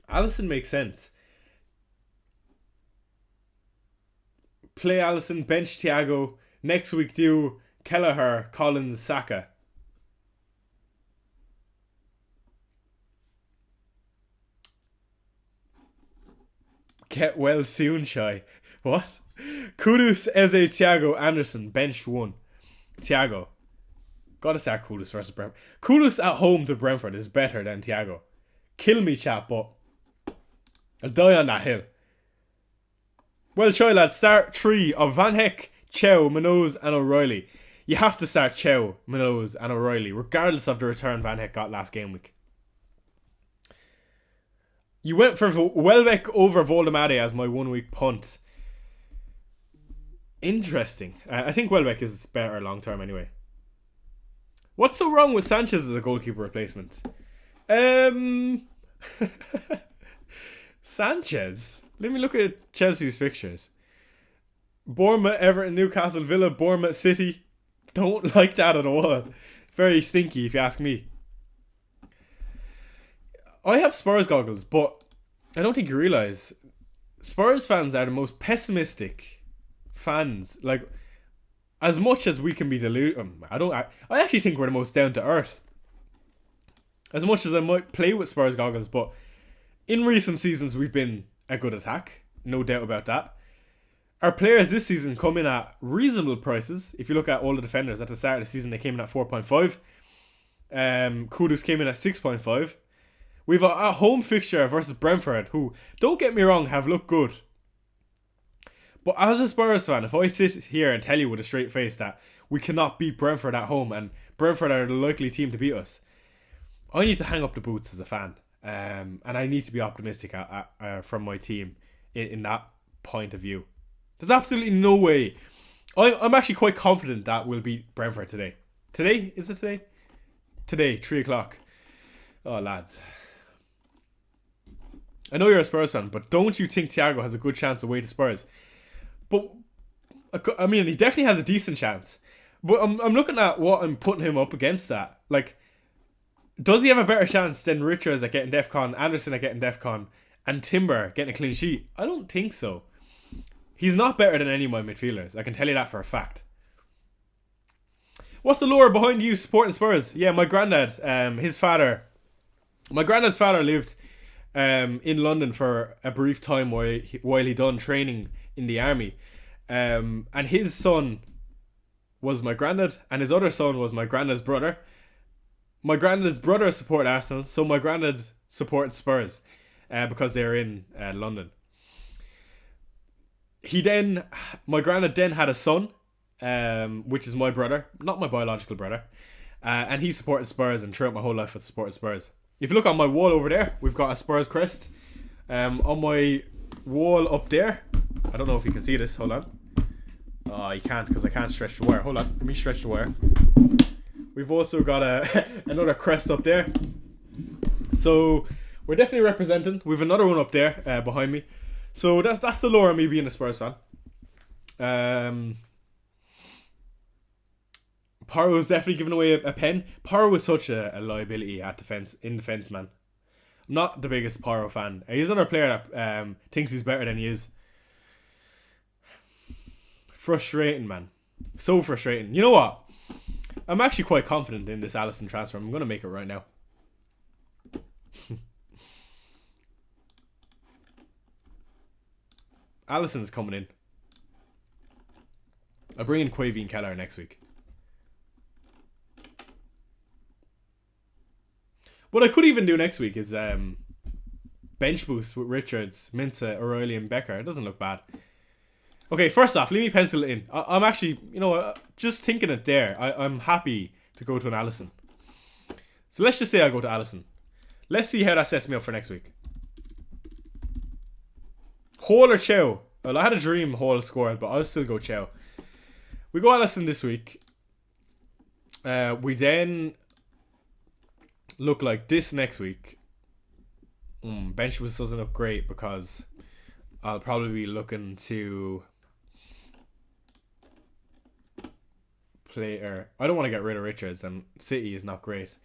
A: Alisson makes sense. Play Alisson, bench Thiago. Next week do Kelleher, Collins, Saka. Get well soon, Shy. What? Kudus, Eze, Thiago, Anderson, bench 1. Thiago. Gotta start Kudus versus Brentford. Kudus at home to Brentford is better than Thiago. Kill me, chat, but I'll die on that hill. Well, try, lads. Start 3 of Van Heck, Chow, Minoz, and O'Reilly. You have to start Chow, Minoz, and O'Reilly, regardless of the return Van Heck got last game week. You went for Welbeck over Voldemade as my 1 week punt. Interesting. I think Welbeck is better long term anyway. What's so wrong with Sanchez as a goalkeeper replacement? Sanchez? Let me look at Chelsea's fixtures. Bournemouth, Everton, Newcastle, Villa, Bournemouth, City. Don't like that at all. Very stinky if you ask me. I have Spurs goggles, but I don't think you realise Spurs fans are the most pessimistic fans. Like, as much as we can be deluded, I actually think we're the most down to earth. As much as I might play with Spurs goggles, but in recent seasons we've been a good attack, no doubt about that. Our players this season come in at reasonable prices. If you look at all the defenders at the start of the season, they came in at 4.5. Kudus came in at 6.5. We've a home fixture versus Brentford, who, don't get me wrong, have looked good. But as a Spurs fan, if I sit here and tell you with a straight face that we cannot beat Brentford at home and Brentford are the likely team to beat us, I need to hang up the boots as a fan. And I need to be optimistic from my team in that point of view. There's absolutely no way. I'm actually quite confident that we'll beat Brentford today. Today? Is it today? Today, 3 o'clock. Oh, lads. I know you're a Spurs fan, but don't you think Thiago has a good chance away to Spurs? But, I mean, he definitely has a decent chance. But I'm looking at what I'm putting him up against that. Like, does he have a better chance than Richards at getting DEFCON, Anderson at getting DEFCON, and Timber getting a clean sheet? I don't think so. He's not better than any of my midfielders. I can tell you that for a fact. What's the lore behind you supporting Spurs? Yeah, my granddad, my granddad's father lived in London for a brief time while he done training in the army. And his son was my granddad, and his other son was my granddad's brother. My granddad's brother supported Arsenal, so my granddad supported Spurs because they're in London. My granddad then had a son, which is my brother, not my biological brother, and he supported Spurs, and throughout my whole life I supported Spurs. If you look on my wall over there, we've got a Spurs crest. On my wall up there, I don't know if you can see this, hold on. Oh, you can't because I can't stretch the wire. Hold on, let me stretch the wire. We've also got another crest up there. So we're definitely representing. We've another one up there behind me. So that's the lore of me being a Spurs fan. Porro's definitely giving away a pen. Porro was such a liability in defence, man. I'm not the biggest Porro fan. He's another player that thinks he's better than he is. Frustrating, man. So frustrating. You know what? I'm actually quite confident in this Alisson transfer. I'm going to make it right now. Alisson's coming in. I'll bring in Quaveen Keller next week. What I could even do next week is bench boost with Richards, Mensah, O'Reilly and Becker. It doesn't look bad. Okay, first off, let me pencil it in. I'm actually, just thinking it there. I'm happy to go to an Alisson. So let's just say I go to Alisson. Let's see how that sets me up for next week. Hall or Chow? Well, I had a dream Hall scored, but I'll still go Chow. We go Alisson this week. We then look like this next week. Bench boost doesn't look great because I'll probably be looking to play. I don't want to get rid of Richards, and City is not great.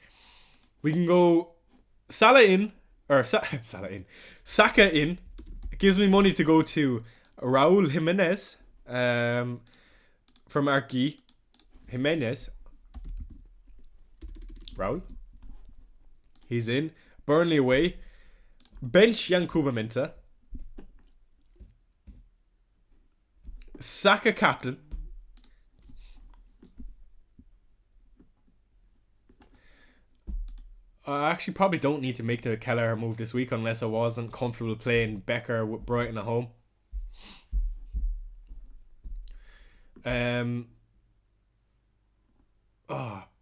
A: We can go Salah in, or Salah in, Saka in. It gives me money to go to Raul Jimenez, from Arqui. Jimenez. Raul. He's in. Burnley away. Bench Yankuba Mensah. Saka captain. I actually probably don't need to make the Keller move this week unless I wasn't comfortable playing Becker with Brighton at home.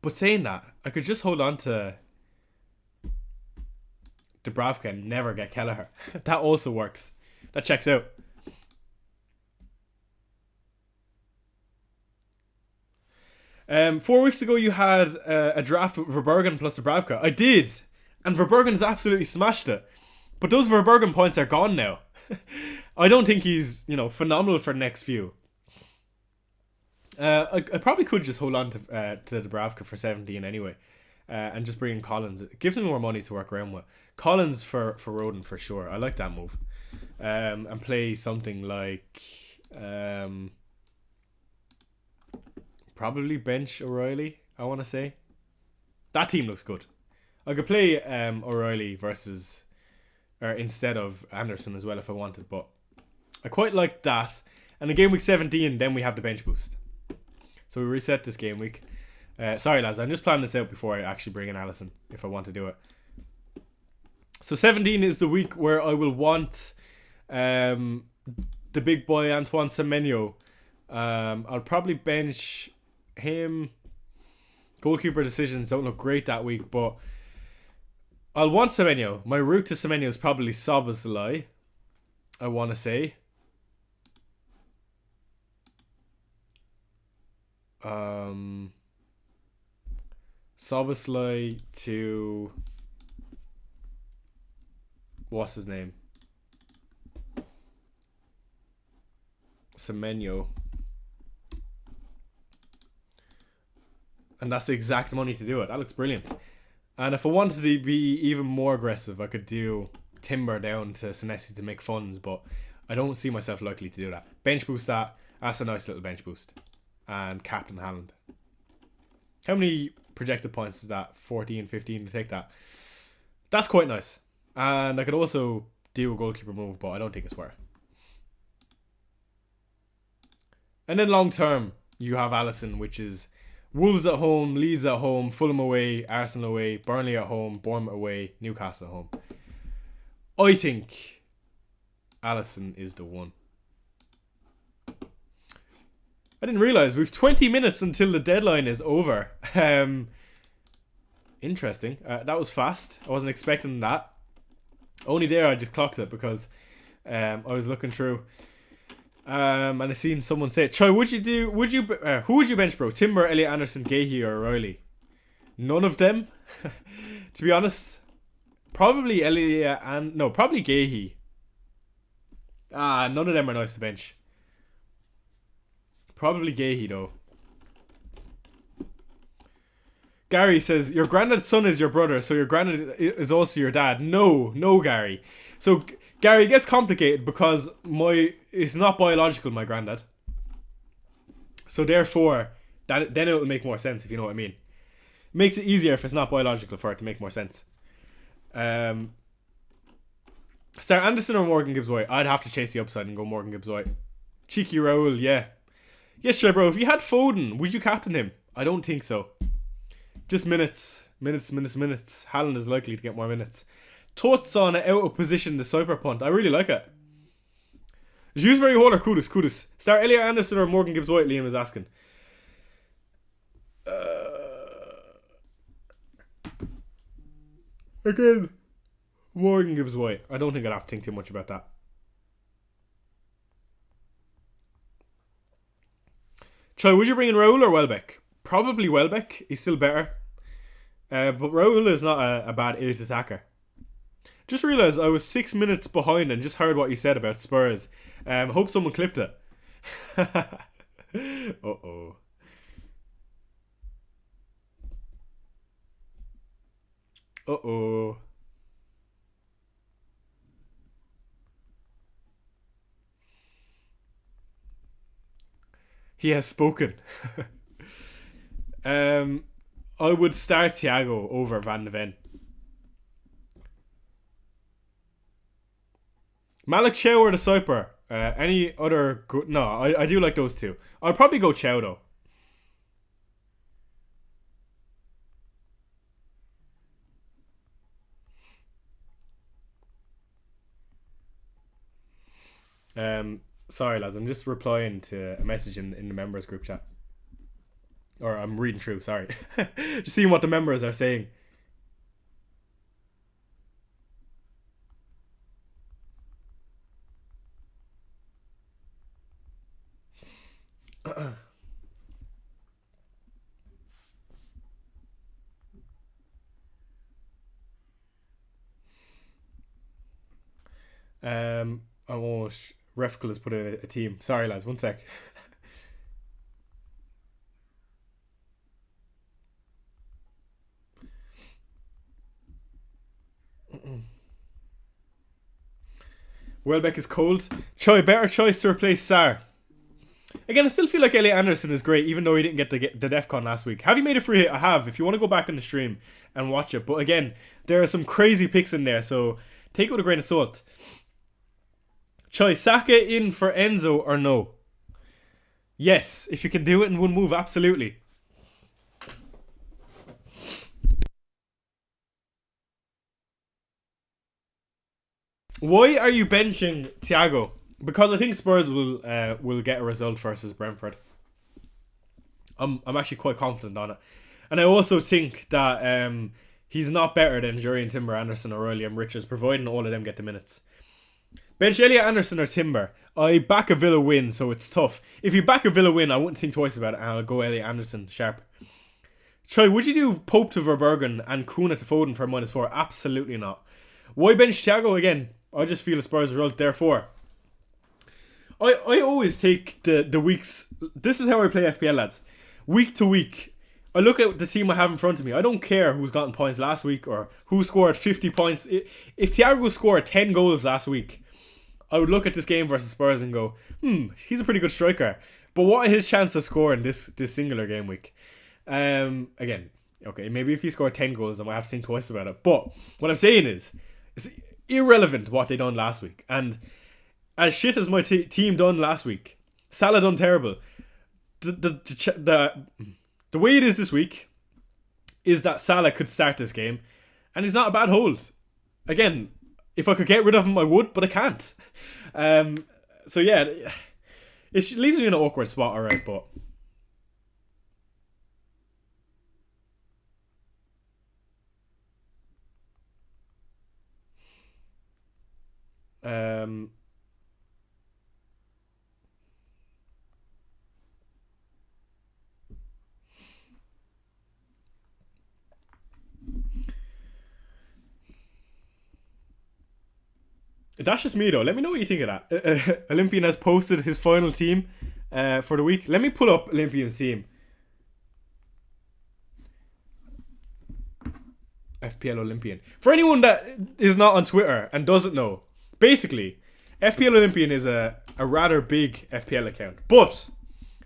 A: But saying that, I could just hold on to Dubravka and never get Kelleher. That also works. That checks out. Four weeks ago you had a draft with Verbergen plus Dubravka. I did. And Verbergen's absolutely smashed it. But those Verbergen points are gone now. I don't think he's, phenomenal for the next few. I probably could just hold on to Dubravka for 17 anyway. And just bring in Collins. It gives me more money to work around with. Collins for Rodon for sure. I like that move. And play something like probably bench O'Reilly, I want to say. That team looks good. I could play O'Reilly versus or instead of Anderson as well if I wanted, but I quite like that. And in game week 17, then we have the bench boost. So we reset this game week. Sorry lads, I'm just planning this out before I actually bring in Alisson if I want to do it. So 17 is the week where I will want the big boy Antoine Semenyo. I'll probably bench him. Goalkeeper decisions don't look great that week, but I'll want Semenyo. My route to Semenyo is probably Szoboszlai, I want to say. Szoboszlai to what's his name? Semenyo. And that's the exact money to do it. That looks brilliant. And if I wanted to be even more aggressive, I could do Timber down to Senesi to make funds, but I don't see myself likely to do that. Bench boost that. That's a nice little bench boost. And Captain Haaland. How many projected points is that? 14, 15 to take that. That's quite nice. And I could also do a goalkeeper move, but I don't think it's worth. And then long term, you have Alisson, which is Wolves at home, Leeds at home, Fulham away, Arsenal away, Burnley at home, Bournemouth away, Newcastle at home. I think Alisson is the one. I didn't realise we've 20 minutes until the deadline is over. Interesting. That was fast. I wasn't expecting that. Only there I just clocked it because I was looking through. And I seen someone say, Troy, who would you bench, bro? Timber, Elliot Anderson, Gahey, or O'Reilly? None of them. To be honest, probably Elliot and probably Gahey. None of them are nice to bench. Probably Gahey though. Gary says, your granddad's son is your brother, so your granddad is also your dad. No, Gary. So, Gary, it gets complicated because it's not biological, my granddad. So, therefore, then it will make more sense, if you know what I mean. It makes it easier if it's not biological for it to make more sense. Start Anderson or Morgan Gibbs-White? I'd have to chase the upside and go Morgan Gibbs-White. Cheeky Raul, yeah. Yes, sure, bro. If you had Foden, would you captain him? I don't think so. Just minutes. Haaland is likely to get more minutes. Thoughts on out of position, the Cyper punt. I really like it. Shrewsbury Hall or Kudus? Start Elliot Anderson or Morgan Gibbs-White, Liam is asking. Again, Morgan Gibbs-White. I don't think I'd have to think too much about that. Troy, would you bring in Raul or Welbeck? Probably Welbeck. He's still better. But Raul is not a bad 8th attacker. Just realised I was 6 minutes behind and just heard what you said about Spurs. Hope someone clipped it. Uh-oh. Uh-oh. He has spoken. I would start Thiago over Van de Ven. Malik Chow or the Cyper? Any other good? No, I do like those two. I'd probably go Chow though. Sorry lads, I'm just replying to a message in the members group chat. Or I'm reading through, sorry. Just seeing what the members are saying. I won't. Refkel has put in a team. Sorry lads, one sec. Welbeck is cold. Better choice to replace Sarr. Again, I still feel like Elliot Anderson is great, even though he didn't get the DEFCON last week. Have you made a free hit? I have. If you want to go back in the stream and watch it. But again, there are some crazy picks in there, so take it with a grain of salt. Saka in for Enzo or no? Yes, if you can do it in one move, absolutely. Why are you benching Thiago? Because I think Spurs will get a result versus Brentford. I'm actually quite confident on it. And I also think that he's not better than Jurriën Timber, Anderson or William Richards, providing all of them get the minutes. Bench Elliot Anderson or Timber. I back a Villa win, so it's tough. If you back a Villa win, I wouldn't think twice about it, and I'll go Elliot Anderson sharp. Troy, would you do Pope to Verbergen and Kuna to Foden for -4? Absolutely not. Why bench Thiago again? I just feel a Spurs result, therefore. I always take the weeks. This is how I play FPL, lads. Week to week. I look at the team I have in front of me. I don't care who's gotten points last week or who scored 50 points. If Thiago scored 10 goals last week, I would look at this game versus Spurs and go, he's a pretty good striker. But what are his chances of scoring this singular game week? Again, okay, maybe if he scored 10 goals, I might have to think twice about it. But what I'm saying is, it's irrelevant what they done last week. And as shit as my team done last week, Salah done terrible. The way it is this week is that Salah could start this game, and he's not a bad hold. Again, if I could get rid of him, I would, but I can't. So yeah, it leaves me in an awkward spot, alright, but... That's just me though. Let me know what you think of that. Olympian has posted his final team for the week. Let me pull up Olympian's team. FPL Olympian. For anyone that is not on Twitter and doesn't know, basically, FPL Olympian is a rather big FPL account. But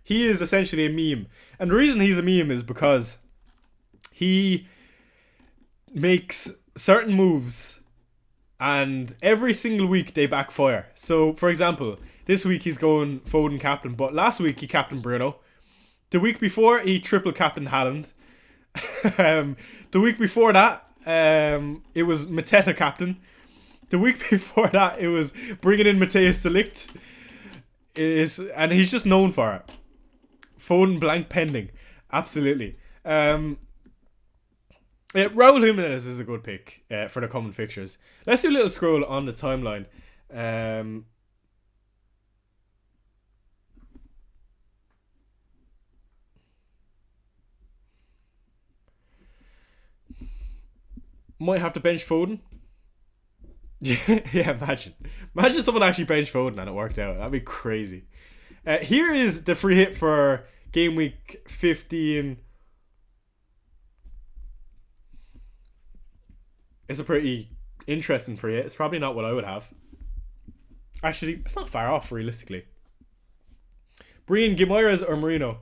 A: He is essentially a meme. And the reason he's a meme is because he makes certain moves and every single week they backfire. So, for example, this week he's going Foden captain, but last week he captained Bruno. The week before he triple captained Haaland. The week before that, it was Mateta captain. The week before that, it was bringing in Matthias de Ligt. And he's just known for it. Foden blank pending. Absolutely. Raul Jimenez is a good pick for the coming fixtures. Let's do a little scroll on the timeline. Might have to bench Foden. Yeah, imagine. Imagine someone actually benched Foden and it worked out. That'd be crazy. Here is the free hit for game week 15. It's a pretty interesting free hit. It's probably not what I would have. Actually, it's not far off realistically. Brian Guimaraes or Marino?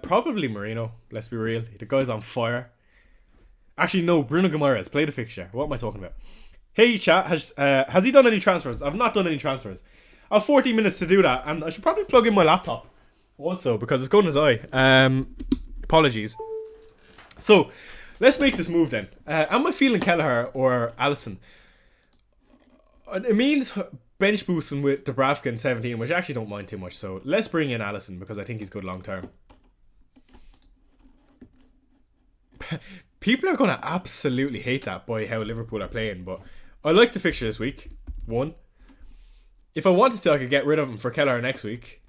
A: Probably Marino. Let's be real. The guy's on fire. Actually, no. Bruno Guimaraes. Play the fixture. What am I talking about? Hey, chat. Has he done any transfers? I've not done any transfers. I have 40 minutes to do that, and I should probably plug in my laptop also because it's going to die. Apologies. So, let's make this move then. Am I feeling Kelleher or Alisson? It means bench boosting with Dubravka in 17, which I actually don't mind too much. So, let's bring in Alisson because I think he's good long term. People are going to absolutely hate that by how Liverpool are playing, but I like the fixture this week. One. If I wanted to, I could get rid of him for Kelleher next week.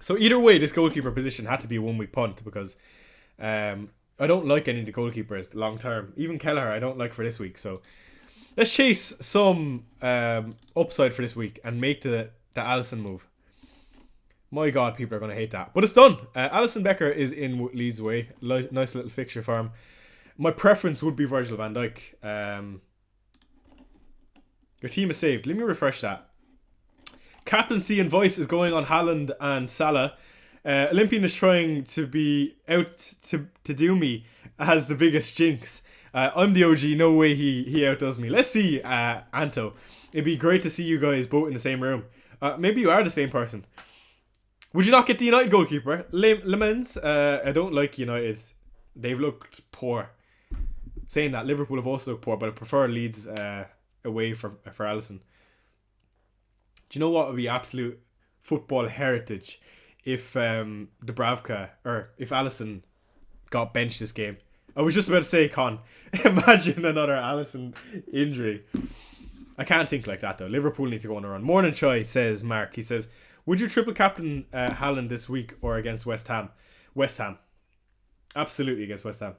A: So either way, this goalkeeper position had to be a 1 week punt because I don't like any of the goalkeepers long term. Even Kelleher I don't like for this week. So let's chase some upside for this week and make the Alisson move. My God, people are going to hate that. But it's done. Alisson Becker is in Leeds away. Nice little fixture for him. My preference would be Virgil van Dijk. Your team is saved. Let me refresh that. Captaincy and voice is going on Haaland and Salah. Olympian is trying to be out to do me as the biggest jinx. I'm the OG. No way he outdoes me. Let's see, Anto. It'd be great to see you guys both in the same room. Maybe you are the same person. Would you not get the United goalkeeper? Lemens, I don't like United. They've looked poor. Saying that, Liverpool have also looked poor, but I prefer Leeds away for Alisson. Do you know what would be absolute football heritage if Dubravka or if Alisson got benched this game? I was just about to say, Con, imagine another Alisson injury. I can't think like that though. Liverpool need to go on a run. Morning Choi, says Mark. He says, would you triple captain Haaland this week or against West Ham? West Ham. Absolutely against West Ham.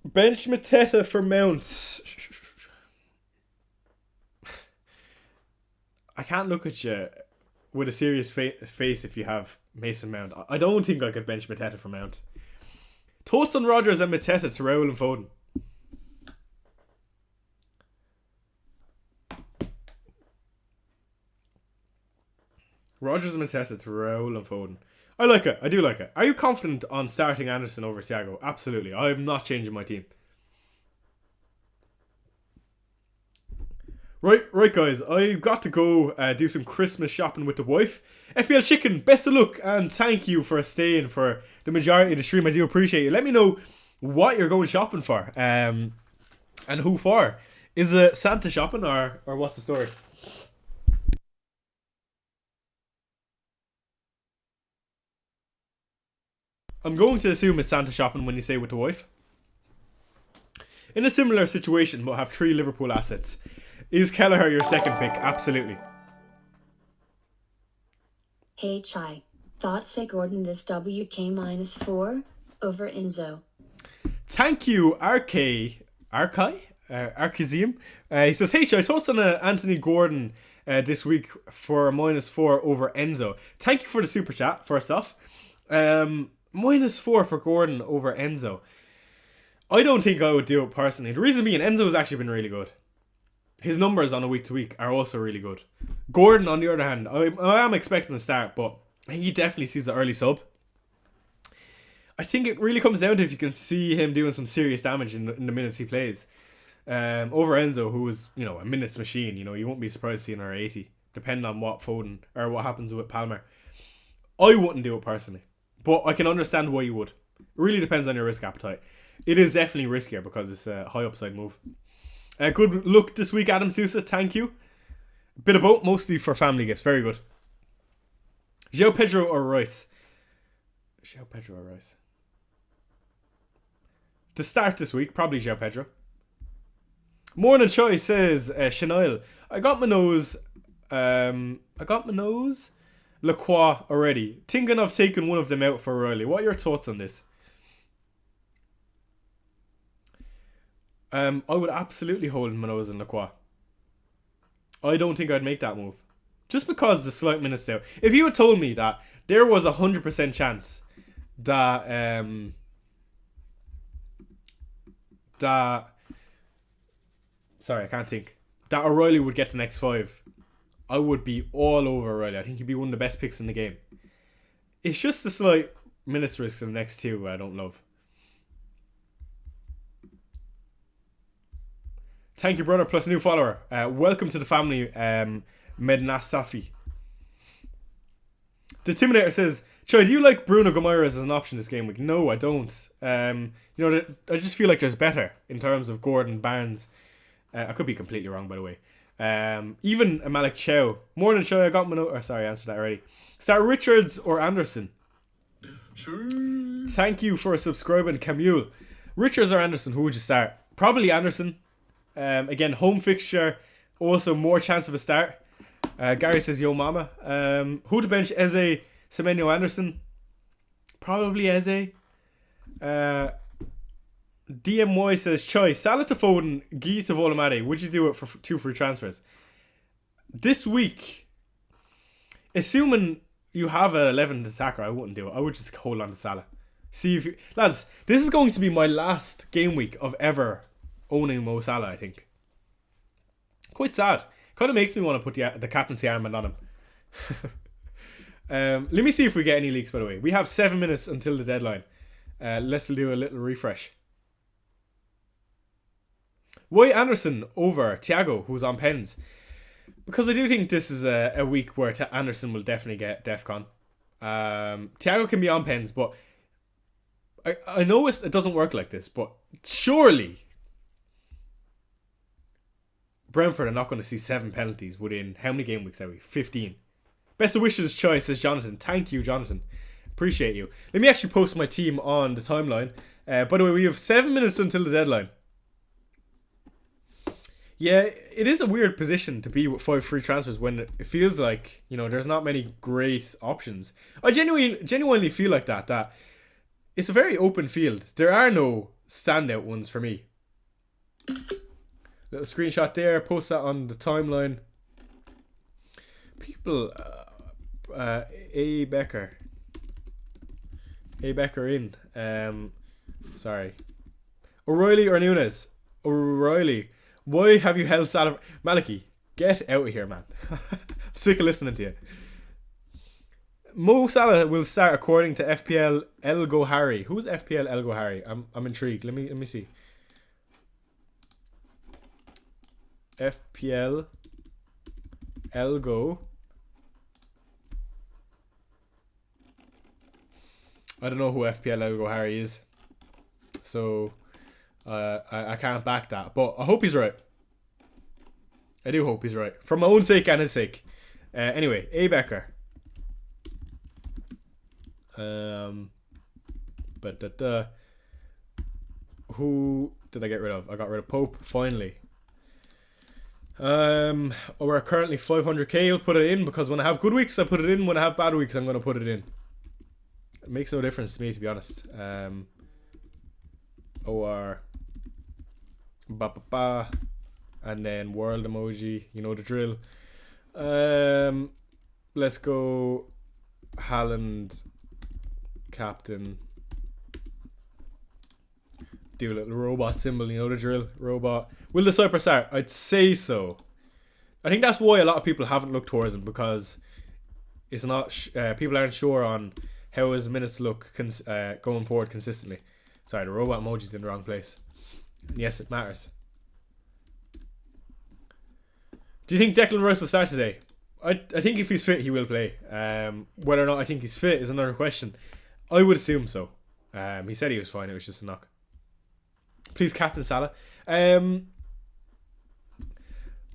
A: Bench Mateta for Mount. I can't look at you with a serious face if you have Mason Mount. I don't think I could bench Mateta for Mount. Toast on Rodgers and Mateta to Raul and Foden. Rodgers and Mateta to Raul and Foden. I like it. I do like it. Are you confident on starting Anderson over Thiago? Absolutely. I'm not changing my team. Right, guys. I've got to go do some Christmas shopping with the wife. FBL Chicken, best of luck and thank you for staying for the majority of the stream. I do appreciate it. Let me know what you're going shopping for and who for. Is it Santa shopping or what's the story? I'm going to assume it's Santa shopping when you say with the wife. In a similar situation, we'll have 3 Liverpool assets. Is Kelleher your second pick? Absolutely.
B: Hey Chai, thoughts say Gordon this WK -4 over Enzo.
A: Thank you, Archizium. He says, hey Chai, thoughts on Anthony Gordon this week for a -4 over Enzo. Thank you for the super chat, first off. -4 for Gordon over Enzo. I don't think I would do it personally. The reason being, Enzo has actually been really good. His numbers on a week to week are also really good. Gordon, on the other hand, I am expecting to start, but he definitely sees the early sub. I think it really comes down to if you can see him doing some serious damage in the minutes he plays. Over Enzo, who is, a minutes machine, you won't be surprised to see an R80, depending on what Foden or what happens with Palmer. I wouldn't do it personally, but I can understand why you would. It really depends on your risk appetite. It is definitely riskier because it's a high upside move. Good luck this week, Adam Sousa. Thank you. Bit of both, mostly for family gifts. Very good. João Pedro or Rice? João Pedro or Rice? To start this week, probably João Pedro. Morning Choice says, Chanel, I got my nose Lacroix already. Thinking of taking one of them out for Riley. What are your thoughts on this? I would absolutely hold Munoz and Lacroix. I don't think I'd make that move. Just because the slight minutes there. If you had told me that there was 100% chance that sorry, I can't think. That O'Reilly would get the next 5. I would be all over O'Reilly. I think he'd be one of the best picks in the game. It's just the slight minutes risk in the next 2 I don't love. Thank you, brother, plus new follower. Welcome to the family, Medna Safi. The Intimidator says, Choy, do you like Bruno Gomes as an option this game week? No, I don't. I just feel like there's better in terms of Gordon, Barnes. I could be completely wrong, by the way. Even Malik Chow. Morning, Choy, I got my note. Sorry, I answered that already. Start Richards or Anderson? Sure. Thank you for subscribing, Camille. Richards or Anderson, who would you start? Probably Anderson. Again, home fixture, also more chance of a start. Gary says, yo mama. Who to bench? Eze, Semenyo, Anderson. Probably Eze. DMY says, Choi, Salah to Foden, Guy to Volomade. Would you do it for 2 free transfers? This week, assuming you have an 11th attacker, I wouldn't do it. I would just hold on to Salah. See if you... Lads, this is going to be my last game week of ever owning Mo Salah, I think. Quite sad. Kind of makes me want to put the captaincy armband on him. Let me see if we get any leaks, by the way. We have 7 minutes until the deadline. Let's do a little refresh. Why Anderson over Thiago, who's on pens? Because I do think this is a week where Anderson will definitely get DEFCON. Thiago can be on pens, but I know it doesn't work like this, but surely Brentford are not going to see 7 penalties within how many game weeks are we? 15. Best of wishes, Choice, says Jonathan. Thank you, Jonathan. Appreciate you. Let me actually post my team on the timeline. By the way, we have 7 minutes until the deadline. Yeah, it is a weird position to be with 5 free transfers when it feels like, there's not many great options. I genuinely feel like that it's a very open field. There are no standout ones for me. Little screenshot there, post that on the timeline. People, A. Becker in. Sorry. O'Reilly or Nunes? O'Reilly. Why have you held Salah? Maliki, get out of here, man. I'm sick of listening to you. Mo Salah will start according to FPL Elgo Harry. Who's FPL Elgo Harry? I'm intrigued. Let me see. FPL Elgo. I don't know who FPL Elgo Harry is, so I can't back that. But I hope he's right. I do hope he's right, for my own sake and his sake. Anyway, A. Becker. Who did I get rid of? I got rid of Pope finally. We're currently 500k. I'll put it in because when I have good weeks I put it in. When I have bad weeks I'm going to put it in. It makes no difference to me, to be honest. OR ba ba ba, and then world emoji, you know the drill. Let's go Haaland, captain. Do a little robot symbol, you know the drill. Robot. Will the Cypher start? I'd say so. I think that's why a lot of people haven't looked towards him, because it's not people aren't sure on how his minutes look going forward consistently. Sorry, the robot emoji's in the wrong place. And yes, it matters. Do you think Declan Rice will start today? I think if he's fit, he will play. Whether or not I think he's fit is another question. I would assume so. He said he was fine. It was just a knock. Please, Captain Salah.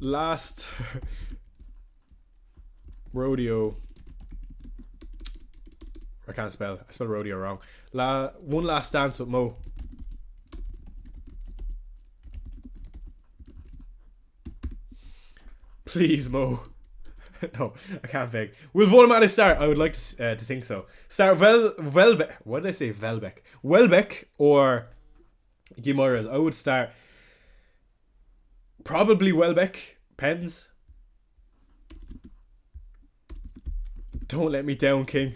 A: Last rodeo. I can't spell. I spelled rodeo wrong. One last dance with Mo. Please, Mo. No, I can't beg. Will Voldemort start? I would like to think so. Start Welbeck. What did I say? Welbeck. Welbeck or Guimaraes. I would start probably Welbeck. Pens. Don't let me down, King.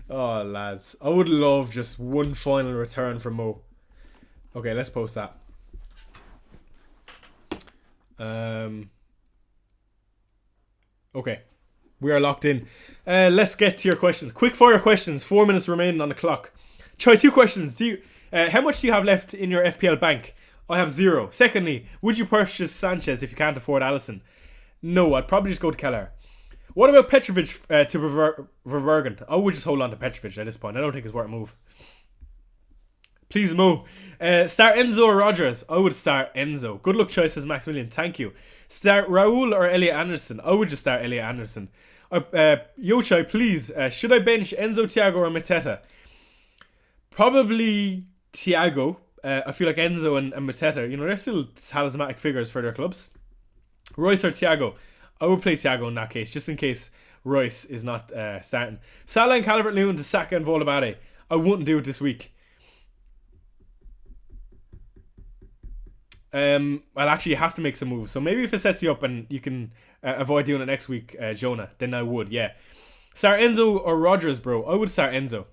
A: Oh, lads. I would love just one final return from Mo. Okay, let's post that. Okay. We are locked in. Let's get to your questions. Quick fire questions. 4 minutes remaining on the clock. Try 2 questions. How much do you have left in your FPL bank? I have 0. Secondly, would you purchase Sanchez if you can't afford Alisson? No, I'd probably just go to Keller. What about Petrovic to Verbergen? I would just hold on to Petrovic at this point. I don't think it's worth a move. Please, Mo. Start Enzo or Rodgers? I would start Enzo. Good luck choices, Maximilian. Thank you. Start Raul or Elliot Anderson? I would just start Elliot Anderson. Yochai, please. Should I bench Enzo, Thiago or Mateta? Probably Thiago. I feel like Enzo and Mateta, they're still talismanic figures for their clubs. Royce or Thiago? I would play Thiago in that case, just in case Royce is not starting. Salah and Calvert-Lewin to Saka and Volamade. I wouldn't do it this week. I'll actually have to make some moves. So maybe if it sets you up and you can avoid doing it next week, Jonah, then I would, yeah. Start Enzo or Rodgers, bro? I would start Enzo.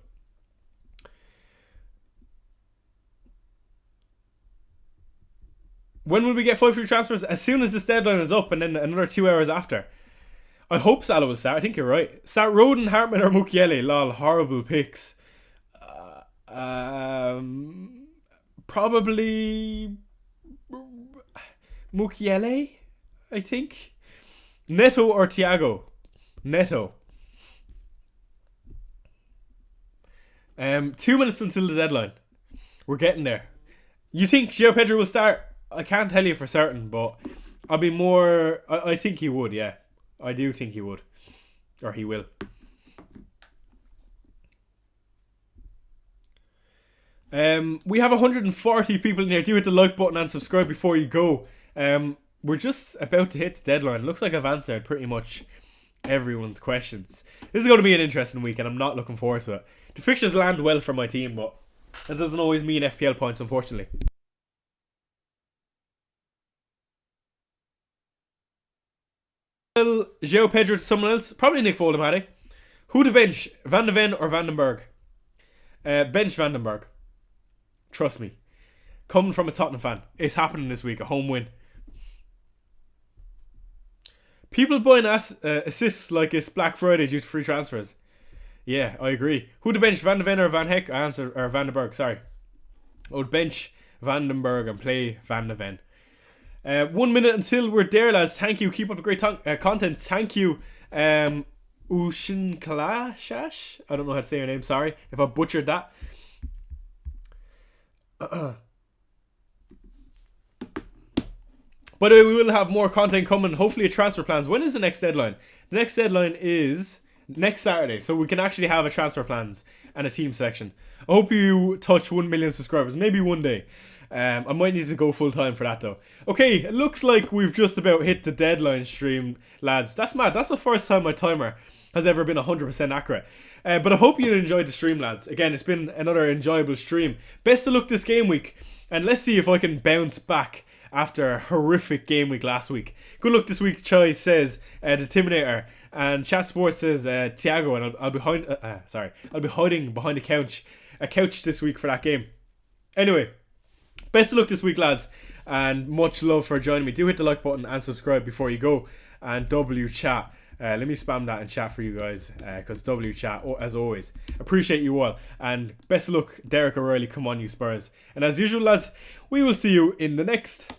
A: When will we get 5 free transfers? As soon as this deadline is up, and then another 2 hours after. I hope Salah will start. I think you're right. Start Roden, Hartman or Mukiele. Lol, horrible picks. Probably Mukiele, I think. Neto or Thiago? Neto. 2 minutes until the deadline. We're getting there. You think João Pedro will start? I can't tell you for certain, but I'll be more... I think he would, yeah. I do think he would. Or he will. We have 140 people in here. Do hit the like button and subscribe before you go. We're just about to hit the deadline. Looks like I've answered pretty much everyone's questions. This is going to be an interesting week, and I'm not looking forward to it. The fixtures land well for my team, but that doesn't always mean FPL points, unfortunately. João Pedro to someone else. Probably Nick Voldemade. Who to bench? Van de Ven or Vandenberg? Bench Vandenberg. Trust me. Coming from a Tottenham fan. It's happening this week. A home win. People buying assists like it's Black Friday due to free transfers. Yeah, I agree. Who to bench? Van de Ven or Van Heck? I answered, or Vandenberg, sorry. I would bench Vandenberg and play Van de Ven. 1 minute until we're there, lads. Thank you. Keep up the great content. Thank you, Ushin Kalashash. I don't know how to say your name. Sorry if I butchered that. By the way, we will have more content coming. Hopefully, transfer plans. When is the next deadline? The next deadline is next Saturday, so we can actually have a transfer plans and a team selection. I hope you touch 1 million subscribers. Maybe one day. I might need to go full time for that though. Okay, it looks like we've just about hit the deadline stream, lads. That's mad. That's the first time my timer has ever been 100% accurate. But I hope you enjoyed the stream, lads. Again, it's been another enjoyable stream. Best of luck this game week, and let's see if I can bounce back after a horrific game week last week. Good luck this week, Choi says, the Timinator. And Chat Sports says, Thiago, and I'll be hiding behind a couch this week for that game. Anyway, best of luck this week, lads, and much love for joining me. Do hit the like button and subscribe before you go. And W chat. Let me spam that in chat for you guys, because W chat, as always. Appreciate you all, and best of luck, Derek O'Reilly. Come on, you Spurs. And as usual, lads, we will see you in the next